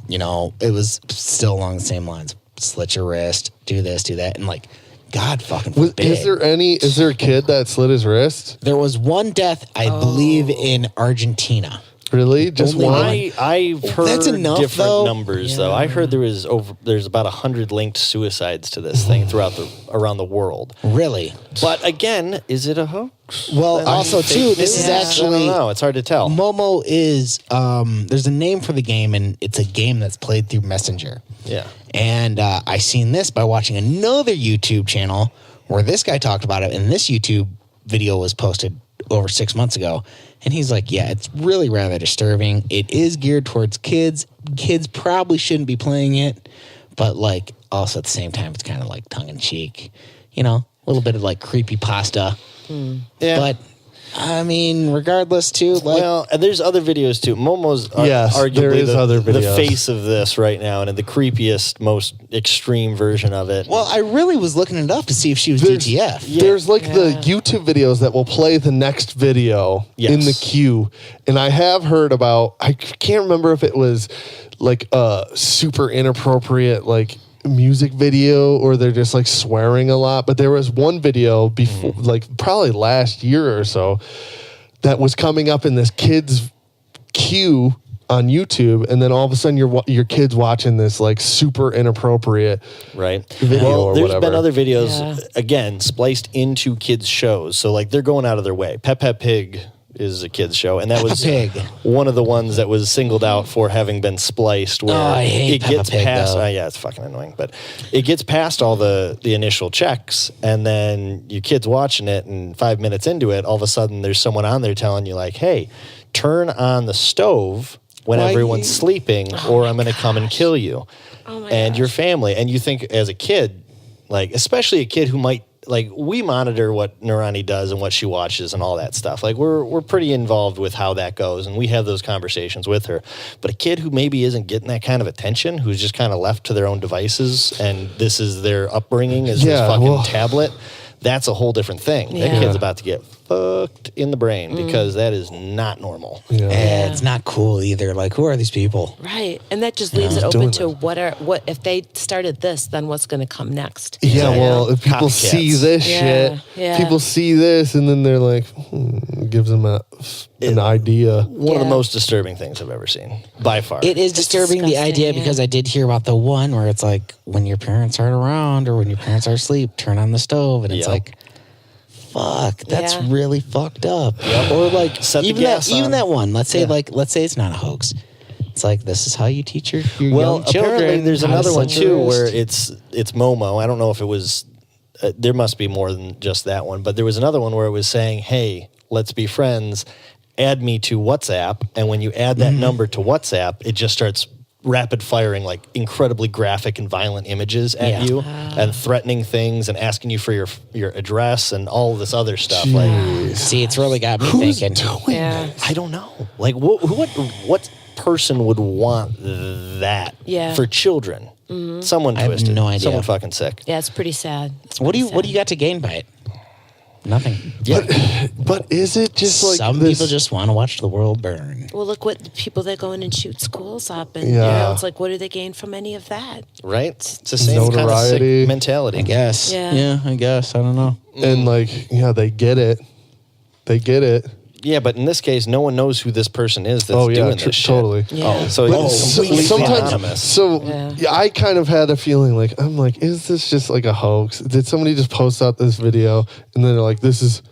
you know, it was still along the same lines. Slit your wrist, do this, do that, and like, God fucking forbid. Is there a kid that slit his wrist? There was one death, I believe, in Argentina. Really? Just Only one? one. I've heard That's enough, different though. numbers though. I heard there's about 100 linked suicides to this thing around the world. Really? But again, is it a hoax? Well, also too, this is I actually don't know. It's hard to tell. Momo is there's a name for the game, and it's a game that's played through Messenger. Yeah. And I seen this by watching another YouTube channel where this guy talked about it, and this YouTube video was posted over 6 months ago. And he's like, yeah, it's really rather disturbing. It is geared towards kids. Kids probably shouldn't be playing it, but like also at the same time, it's kind of like tongue in cheek, you know, a little bit of like creepy pasta. Yeah. But I mean, regardless, too. Like, Well, and there's other videos too. Momo's Yes, there arguably is other the videos. face of this right now, and the creepiest, most extreme version of it. well, I really was looking it up to see if she was DTF. There's like the YouTube videos that will play the next video in the queue. And I have heard about, I can't remember if it was like a super inappropriate like music video or they're just like swearing a lot. But there was one video before, like probably last year or so, that was coming up in this kid's queue on YouTube, and then all of a sudden your kid's watching this like super inappropriate video Well, or there's whatever. been other videos again spliced into kids shows, so like they're going out of their way. Peppa Pig is a kids show, and that was Pig. one of the ones that was singled out for having been spliced. Where I hate it Peppa gets Pig, past. though. Yeah, it's fucking annoying, but it gets past all the initial checks, and then your kid's watching it, and 5 minutes into it, all of a sudden there's someone on there telling you like, "Hey, turn on the stove when Why everyone's you- sleeping, or I'm going to come and kill you and your family." And you think as a kid, like especially a kid who might. Like we monitor what Nurani does and what she watches and all that stuff. Like we're pretty involved with how that goes, and we have those conversations with her. But a kid who maybe isn't getting that kind of attention, who's just kind of left to their own devices, and this is their upbringing, is this fucking tablet. That's a whole different thing. That Yeah. kid's about to get fucked in the brain because that is not normal. Yeah, it's not cool either. Like, who are these people? Right. And that just leaves it open to what if they started this, then what's going to come next? Yeah, You know? well, if people Copycats. see this Yeah, shit, yeah. people see this, and then they're like, gives them an idea. One of the Yeah. most disturbing things I've ever seen, by far. It is disturbing the disgusting, idea yeah. because I did hear about the one where it's like when your parents aren't around or when your parents are asleep, turn on the stove, and it's Yeah. like, fuck, that's Yeah. really fucked up. Or like Set the even gas even on. that one. Let's say it's not a hoax. It's like this is how you teach your Well, young children. apparently there's how to another one set too wrist. where it's Momo. I don't know if it was. There must be more than just that one, but there was another one where it was saying, "Hey, let's be friends. Add me to WhatsApp." And when you add that number to WhatsApp, it just starts rapid firing like incredibly graphic and violent images at you and threatening things and asking you for your address and all this other stuff. Like, See, it's really got me Who's thinking. doing Yeah. this? I don't know. Like, what person would want that Yeah. for children? Someone I have twisted. no idea. Someone fucking sick. Yeah, it's pretty sad. It's What do you pretty sad. got to gain by it? Nothing. But is it just like Some this? people just want to watch the world burn. Well, look what the people that go in and shoot schools up, and Yeah. it's like, what do they gain from any of that? Right? It's the same kind of Notoriety. sick mentality. I guess. Yeah. I guess. I don't know. And like, yeah, they get it. They get it. Yeah, but in this case, no one knows who this person is that's Oh, yeah, doing this shit. totally. Yeah. So But it's completely anonymous. so Yeah. yeah, I kind of had a feeling like I'm like, is this just like a hoax? Did somebody just post out this video and then they're like, this is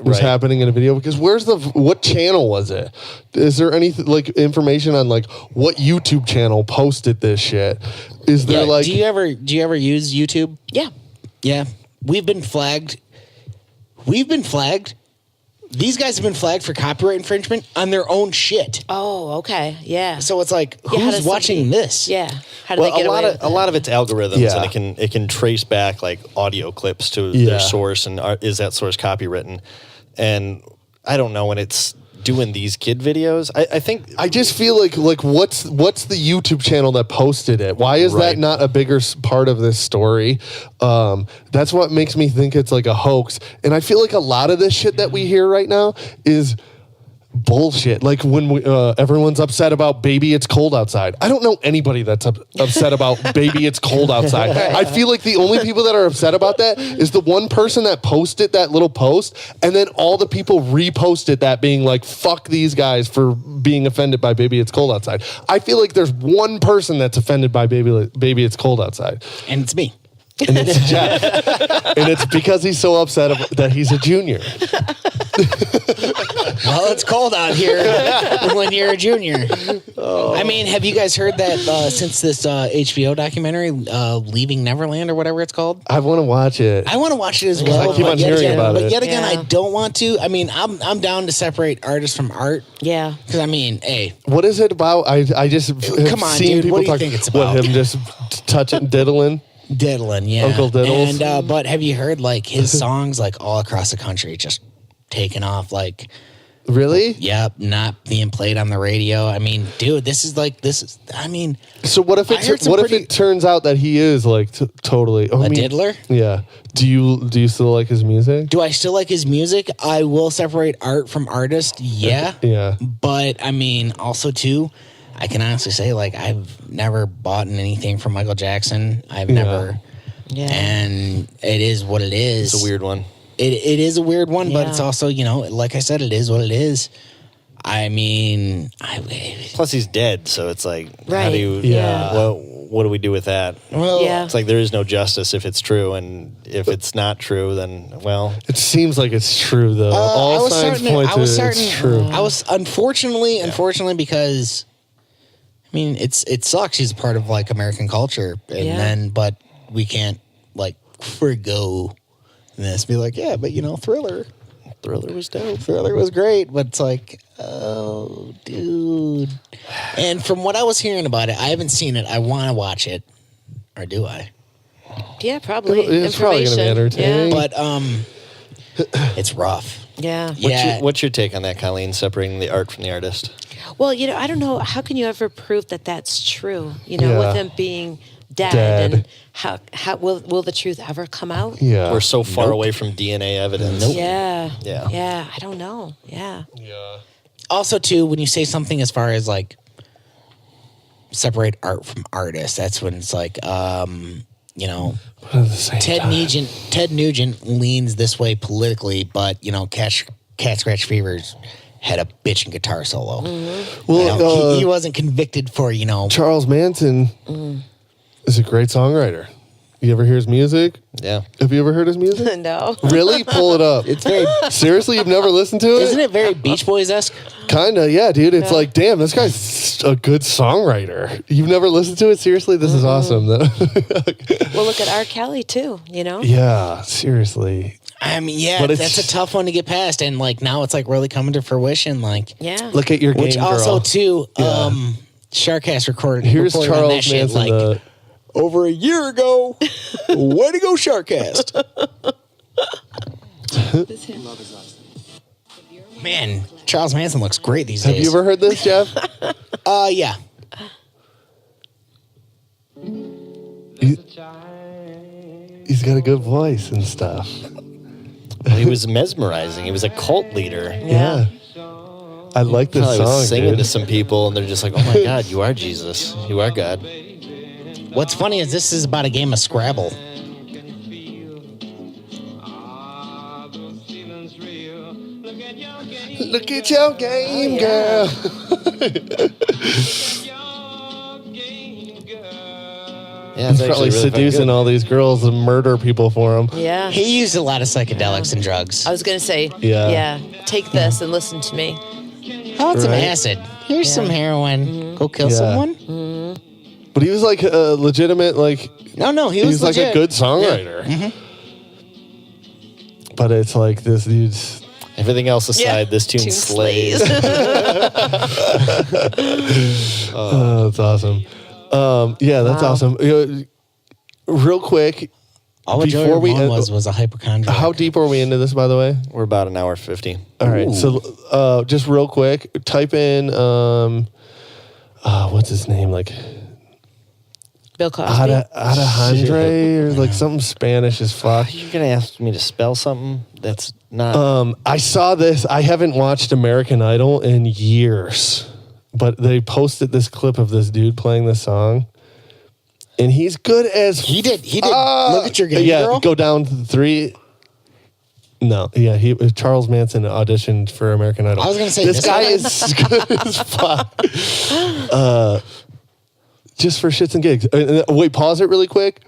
was Right. happening in a video? Because what channel was it? Is there any like information on like what YouTube channel posted this shit? Is there like do you ever use YouTube? Yeah. Yeah. We've been flagged. These guys have been flagged for copyright infringement on their own shit. Oh, okay. Yeah. So it's like, Yeah, how who's does watching somebody- this? Yeah. How do Well, they get away with a lot of it's algorithms, Yeah. and it can trace back like audio clips to Yeah. their source, and is that source copywritten? And I don't know when it's doing these kid videos. I think I just feel like what's the YouTube channel that posted it? Why is that Right. not a bigger part of this story? That's what makes me think it's like a hoax. And I feel like a lot of this shit that we hear right now is bullshit. Like when everyone's upset about "Baby, It's Cold Outside." I don't know anybody that's upset about "Baby, It's Cold Outside." I feel like the only people that are upset about that is the one person that posted that little post, and then all the people reposted that being like, "Fuck these guys for being offended by "Baby, It's Cold Outside." I feel like there's one person that's offended by "Baby, It's Cold Outside," And it's me. and it's Jeff, and it's because he's so upset that he's a junior. Well, it's cold out here when you're a junior. I mean, have you guys heard that since this HBO documentary, Leaving Neverland or whatever it's called? I want to watch it. I want to watch it as well. I keep on but yet hearing again- about but it. yet again, Yeah. I don't want to. I mean, I'm down to separate artist from art. Yeah. Because, I mean, hey, What is it about? I just have Come on, seen dude. people What do you talk. think it's What, about? him just touching, diddling? Diddlin', yeah. Uncle Diddles. And, but have you heard, like, his songs, like, all across the country just taking off, like, Really? yep, not being played on the radio. I mean, dude, I mean, So what if I heard some pretty- it turns out that he is like totally a diddler? Yeah. Do you still like his music? Do I still like his music? I will separate art from artist, yeah. Yeah. But I mean, also too, I can honestly say like I've never bought anything from Michael Jackson. I've never, Yeah. and it is what it is. it's a weird one. It is a weird one, but Yeah. it's also like I said, it is what it is. I mean, Plus, he's dead, so it's like, how Right. do you? Yeah. What do we do with that? well, Yeah. It's like there is no justice if it's true, and if it's not true, then well, It seems like it's true though. All signs point to it's true. I was unfortunately because I mean it sucks. He's a part of like American culture, and Yeah. then but we can't like forgo this. Be like, yeah, but Thriller Thriller was dope. Thriller was great, but it's like, oh, dude. And from what I was hearing about it, I haven't seen it. I want to watch it, or do I? Yeah, probably. It's probably gonna be Information. entertaining. But it's rough. Yeah. Yeah. What's your take on that, Colleen? Separating the art from the artist. Well, I don't know. How can you ever prove that that's true? Yeah. With him being dead, and how will the truth ever come out? Yeah. We're so far away from DNA evidence. Yeah. Yeah. Yeah. I don't know. Yeah. Also, too, when you say something as far as like separate art from artist, that's when it's like, But at the same Ted time- Nugent leans this way politically, but Cat Scratch Fever's had a bitchin' guitar solo. Well, He wasn't convicted for Charles Manson is a great songwriter. You ever hear his music? Yeah. Have you ever heard his music? No. Really? Pull it up. It's very. Seriously, you've never listened to it? Isn't it very Beach Boys esque? Kinda, yeah, dude. It's like, damn, this guy's a good songwriter. You've never listened to it? Seriously, this is awesome. Well, look at R. Kelly too. You know. Yeah, seriously. I mean, yeah, But that's it's- a tough one to get past, and like now it's like really coming to fruition. Like, Yeah. Look at your game, which girl. also too, Yeah. SharkCast recorded. Here's reported on Charles that shit, Manson. like over a year ago. Way to go, SharkCast! Man, Charles Manson looks great these Have days. you ever heard this, Jeff? Yeah. He's got a good voice and stuff. Well, he was mesmerizing. He was a cult leader. Yeah. I like this Probably song, was singing dude. to some people, and they're just like, "Oh my God, you are Jesus. You are God." What's funny is this is about a game of Scrabble. Look at your game, girl. Yeah, He's it's probably actually really fucking seducing good. all these girls and murder people for him. Yeah. He used a lot of psychedelics and drugs. I was gonna say. Yeah. Yeah. Take this and listen to me. How about some Right. acid? Here's some heroin. Go kill Yeah. someone? But he was like a legitimate, like, No, he he was was like legit. a good songwriter. But it's like this dude's. Everything else aside, Yeah. this tune Tune slays. Oh, that's awesome. Yeah, that's Wow. awesome. Real quick, All Joey before we Ramone end- was a hypochondriac. how deep are we into this, by the way? We're about an hour 50. All right. So, just real quick, type in, what's his name? Like, Bill Cosby. Alejandre or like something Spanish as fuck. You're gonna ask me to spell something that's not. I saw this. I haven't watched American Idol in years, but they posted this clip of this dude playing this song, and he's good as He did. Look at your game, yeah, girl. go down to 3. No, yeah, Charles Manson auditioned for American Idol. I was gonna say, this this guy one- is good as fuck. Just for shits and gigs. Wait, pause it really quick.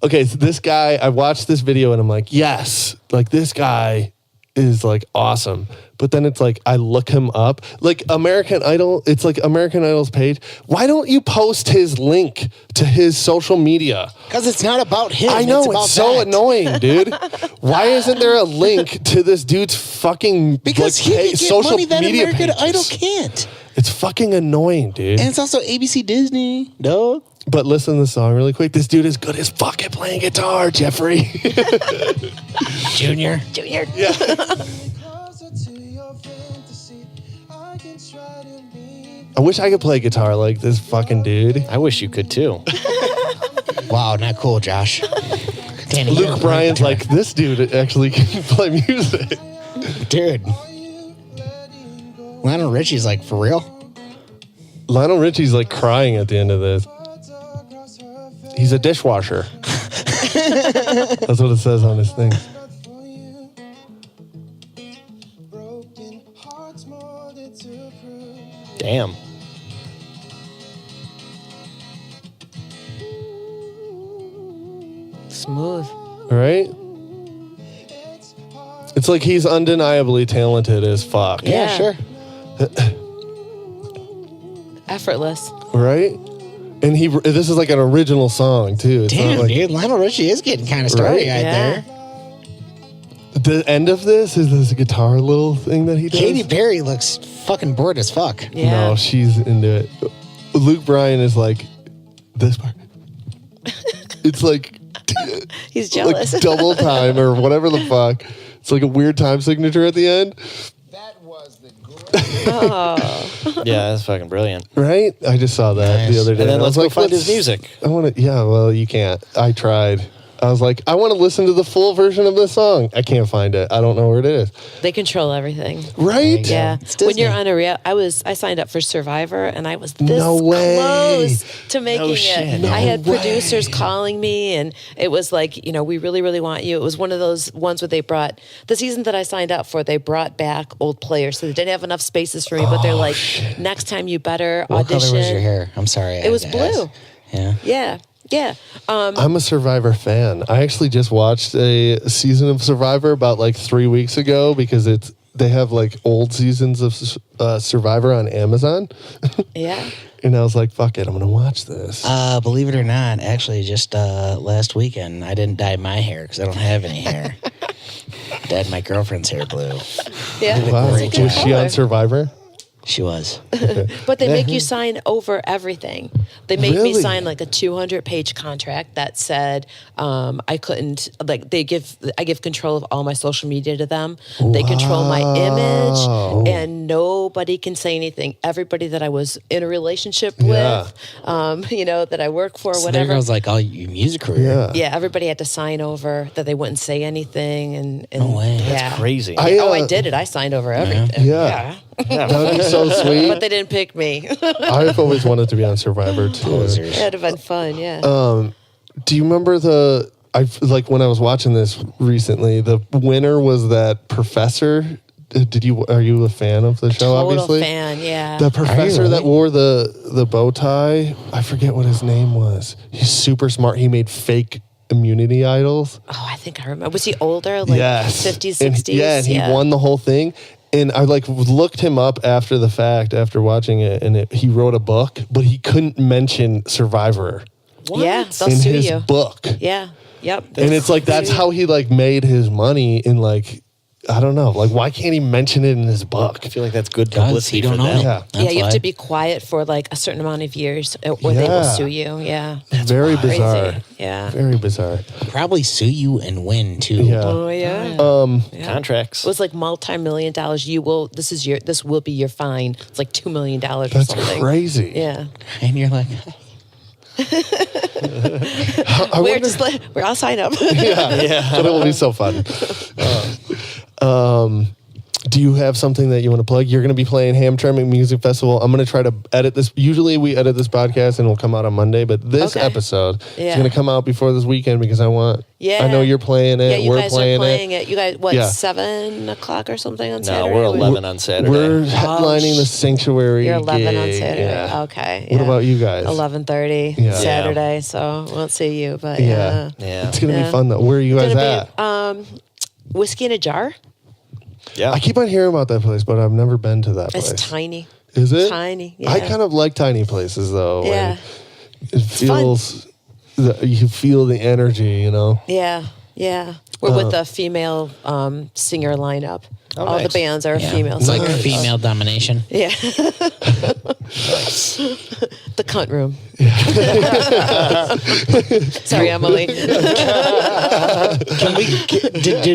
Okay, so this guy, I watched this video and I'm like, yes, like this guy is like awesome. But then it's like, I look him up. Like American Idol, it's like American Idol's page. Why don't you post his link to his social media? Because it's not about him. I know, about it's so that. annoying, dude. Why isn't there a link to this dude's fucking Because like, he can get social money that media American pages? Idol can't. It's fucking annoying, dude. And it's also ABC Disney, dog. But listen to the song really quick. This dude is good as fuck at playing guitar, Jeffrey. Junior. Yeah. I wish I could play guitar like this fucking dude. I wish you could too. Wow, not cool, Josh. Danny, you're Luke a Bryan's great like, this dude actually can play music. guitar- dude. Lionel Richie's like, for real? Lionel Richie's like crying at the end of this. He's a dishwasher. That's what it says on his thing. Damn. Smooth. Right? It's like he's undeniably talented as fuck. Yeah. sure. Effortless. Right? And this is like an original song too. It's Damn, not like, dude. Lionel Richie is getting kind of started Right? right Yeah. there. The end of this is this guitar little thing that he does. Katy Perry looks fucking bored as fuck. Yeah. No, she's into it. Luke Bryan is like this part. It's like He's jealous. like double time or whatever the fuck. It's like a weird time signature at the end, Yeah, that's fucking brilliant. right? I just saw that the other day. And then I let's was go like, find his music. I want to. Yeah, well, you can't. I tried. I was like, I want to listen to the full version of this song. I can't find it. I don't know where it is. They control everything. Right? Yeah. It's When you're Disney. on I signed up for Survivor and I was this No way. close to making shit. it. No I had way. producers calling me and it was like, we really, really want you. It was one of those ones where they brought the season that I signed up for, they brought back old players. So they didn't have enough spaces for me, but they're like, next time you better What audition. color was your hair? I'm sorry. It was blue. Yeah. Yeah. Yeah. I'm a Survivor fan. I actually just watched a season of Survivor about like 3 weeks ago because they have like old seasons of Survivor on Amazon. Yeah. And I was like, fuck it, I'm going to watch this. Believe it or not, actually, just last weekend, I didn't dye my hair because I don't have any hair. Dyed my girlfriend's hair blue. Yeah. Wow. That's a good Was she color. on Survivor? She was. But they make you sign over everything. They made me Really? sign like a 200-page contract that said I couldn't, like, I give control of all my social media to them. They control my image, and nobody can say anything. Everybody that I was in a relationship with, that I work for, So there whatever. goes like all your music career. Yeah, everybody had to sign over that they wouldn't say anything. And No way. Yeah. Crazy. I did it. I signed over everything. Yeah. That would be so sweet. But they didn't pick me. I've always wanted to be on Survivor too. Posers. It'd have been fun, yeah. Do you remember when I was watching this recently, the winner was that professor. Are you a fan of the show? Total Obviously, fan, yeah. the professor really? that wore the bow tie. I forget what his name was. He's super smart. He made fake immunity idols. Oh, I think I remember. Was he older? Like Yes. 50s, And 60s? and he won the whole thing. And I like looked him up after the fact, after watching it, and he wrote a book, but he couldn't mention Survivor Yeah, they'll in sue his you. book. Yeah, yep. And it's like that's how he like made his money in like I don't know, like why can't he mention it in his book? I feel like that's good Guys, publicity you don't for know. them. Yeah. Yeah, you have why. to be quiet for like a certain amount of years or they will Yeah. sue you. Yeah. Very Crazy. bizarre. Yeah. Very bizarre. Probably sue you and win too. Yeah. Oh, yeah. Yeah. Contracts. It was like multi-million dollars. This will be your fine. It's like $2 million or That's something. crazy. Yeah. And you're like, We're all signed up. yeah. But it will be so fun. Do you have something that you want to plug? You're going to be playing Hamtramck Music Festival. I'm going to try to edit this. Usually we edit this podcast and it'll come out on Monday, but this Okay. episode is Yeah. going to come out before this weekend because I Yeah. know you're playing it. Yeah, you We're guys playing are playing it. You guys, what, Yeah. 7 o'clock or something on No, Saturday? we're 11 on Saturday. We're headlining the Sanctuary. You're 11 on gig. Saturday. Yeah. Okay. What yeah. about you guys? 11:30 Yeah. Saturday. So won't see you, but Yeah. Yeah. It's going to be Yeah. fun though. Where are you It's guys gonna at? be Whiskey in a Jar. Yeah. I keep on hearing about that place, but I've never been to that place. It's tiny. Is it? Tiny, I yeah. kind of like tiny places though. Yeah. and it feels you feel the energy, you know. Yeah. Yeah. We're with a female singer lineup. All nice. the bands are yeah. female It's like singers. female domination. Yeah. The cunt room. Sorry, Emily. Can we?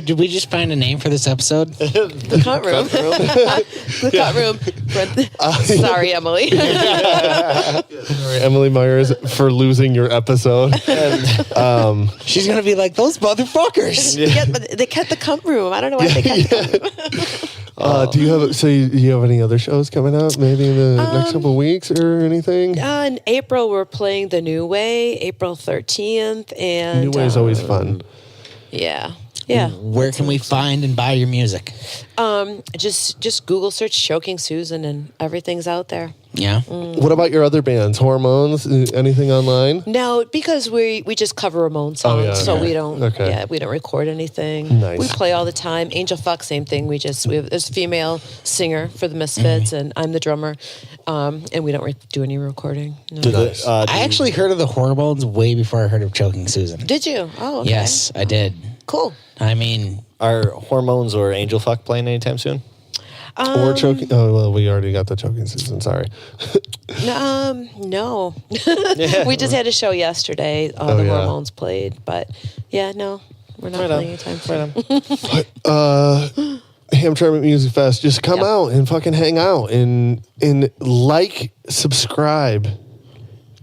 Did we just find a name for this episode? The cunt room. The cunt room. Sorry, Emily. Sorry, Emily Myers, for losing your episode. She's gonna be like those motherfuckers. Yeah, but they kept the cunt room. I don't know why they kept the Do you have you have any other shows coming up? Maybe in the next couple of weeks or anything? In April, we're playing The New Way, April 13th. And New Way is always fun. Yeah. Yeah. Where can we find and buy your music? Just Google search Choking Susan and everything's out there. Yeah. What about your other bands? Whoremones? Anything online? No, because we just cover Ramones songs, yeah, so okay. we don't we don't record anything. Nice. We play all the time. Angel Fuck, same thing. There's a female singer for the Misfits, and I'm the drummer, and we don't do any recording. No. Nice. I actually heard of the Whoremones way before I heard of Choking Susan. Did you? Oh, okay. Yes, I did. Cool. I mean, Are Whoremones or Angel Fuck playing anytime soon? Or choking? Oh well, we already got the Choking Season. Sorry. No. We just had a show yesterday. The yeah. Whoremones played, but yeah, no, we're not playing anytime soon. Hamtramck Music Fest. Just come Yep. out and fucking hang out and like, subscribe,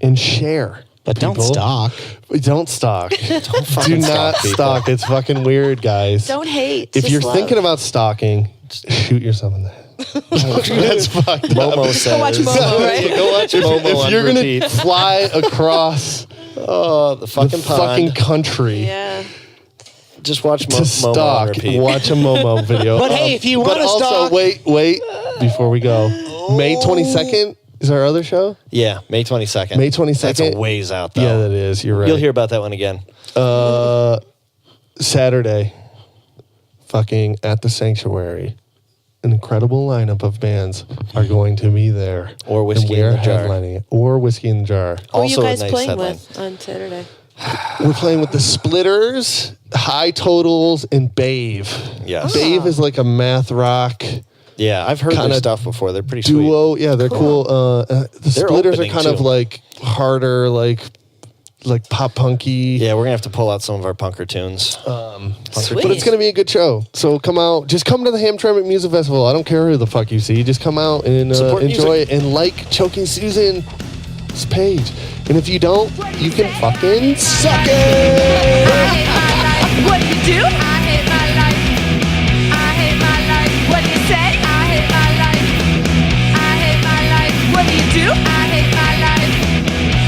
and share. but don't people. stalk. Don't stalk. Do not stalk people. stalk. It's fucking weird, guys. Don't hate. If just you're love. thinking about stalking, just shoot yourself in the head. That's fucked up. Momo says. Go watch Momo, right? Go watch Momo If on you're gonna repeat. fly across Oh, the the fucking pond. fucking country Yeah. Just watch to Momo on stalk, repeat. watch a Momo video. But hey, if you But want to also, stalk, wait, before we go. May 22nd, is our other show? Yeah, May 22nd. May 22nd. That's a ways out, though. Yeah, that is. You're right. You'll hear about that one again. Saturday, fucking at the Sanctuary. An incredible lineup of bands are going to be there. Or Whiskey and in the Jar. headlining it. Or Whiskey in the Jar. Who are Also you a guys nice playing headline. with on Saturday? We're playing with the Splitters, High Totals, and Bave. Yes. Bave is like a math rock Yeah, I've heard their Kinda stuff before. They're pretty duo. Yeah, they're cool. The Splitters are opening, kind of too. like harder, like pop punky. sweet. Yeah, we're going to have to pull out some of our punker tunes. Sweet. But it's going to be a good show. So come out. Just come to the Hamtramck Music Festival. I don't care who the fuck you see. Just come out and Support enjoy music. it and like Choking Susan's page. And if you don't, you can fucking suck it. What do you do? I hate my life. I hate my life. What do you say? I hate my life. I hate my life. What do you do? I hate my life.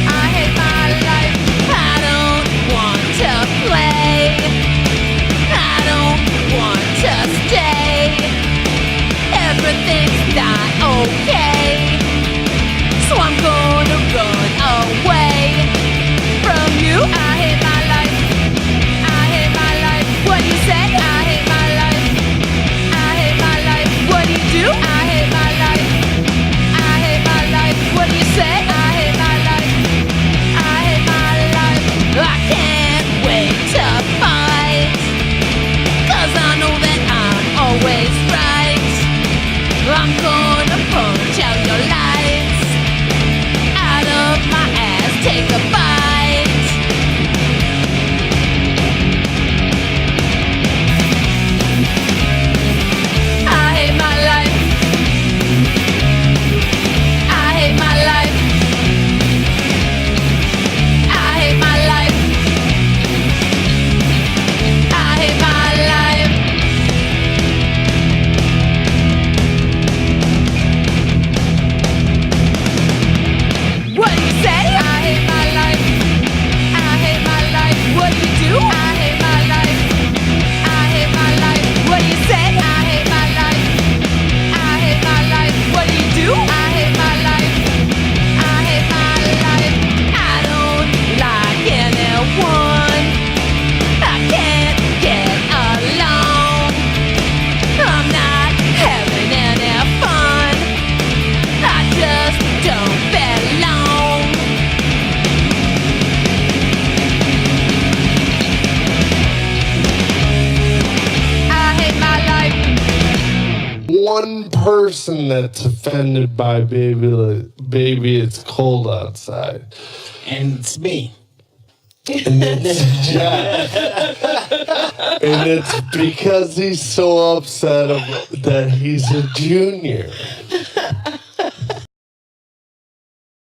I hate my life. I don't want to play. I don't want to stay. Everything's not okay. So I'm gonna run away from you. I hate my life. I hate my life. What do you say? I hate my life. I hate my life. What do you do? I hate my life. I hate my life. What do you say? I hate my life. I hate my life. I can't wait to fight. 'Cause I know that I'm always right. I'm gonna punch out your lights. Out of my ass, take a bite. I hate my life. I hate my life. I hate my life. I hate my life. What do you say? I hate my life. I hate my life. What do you do? I hate my life. I hate my life. What do you say? I hate my life. I hate my life. What do you do? I hate my life. I hate my life. I don't like anyone. I can't get along. I'm not having any fun. I just don't belong. I hate my life. One person that's offended by baby, it's cold outside. And it's me. And it's Jack. And it's because he's so upset that he's a junior.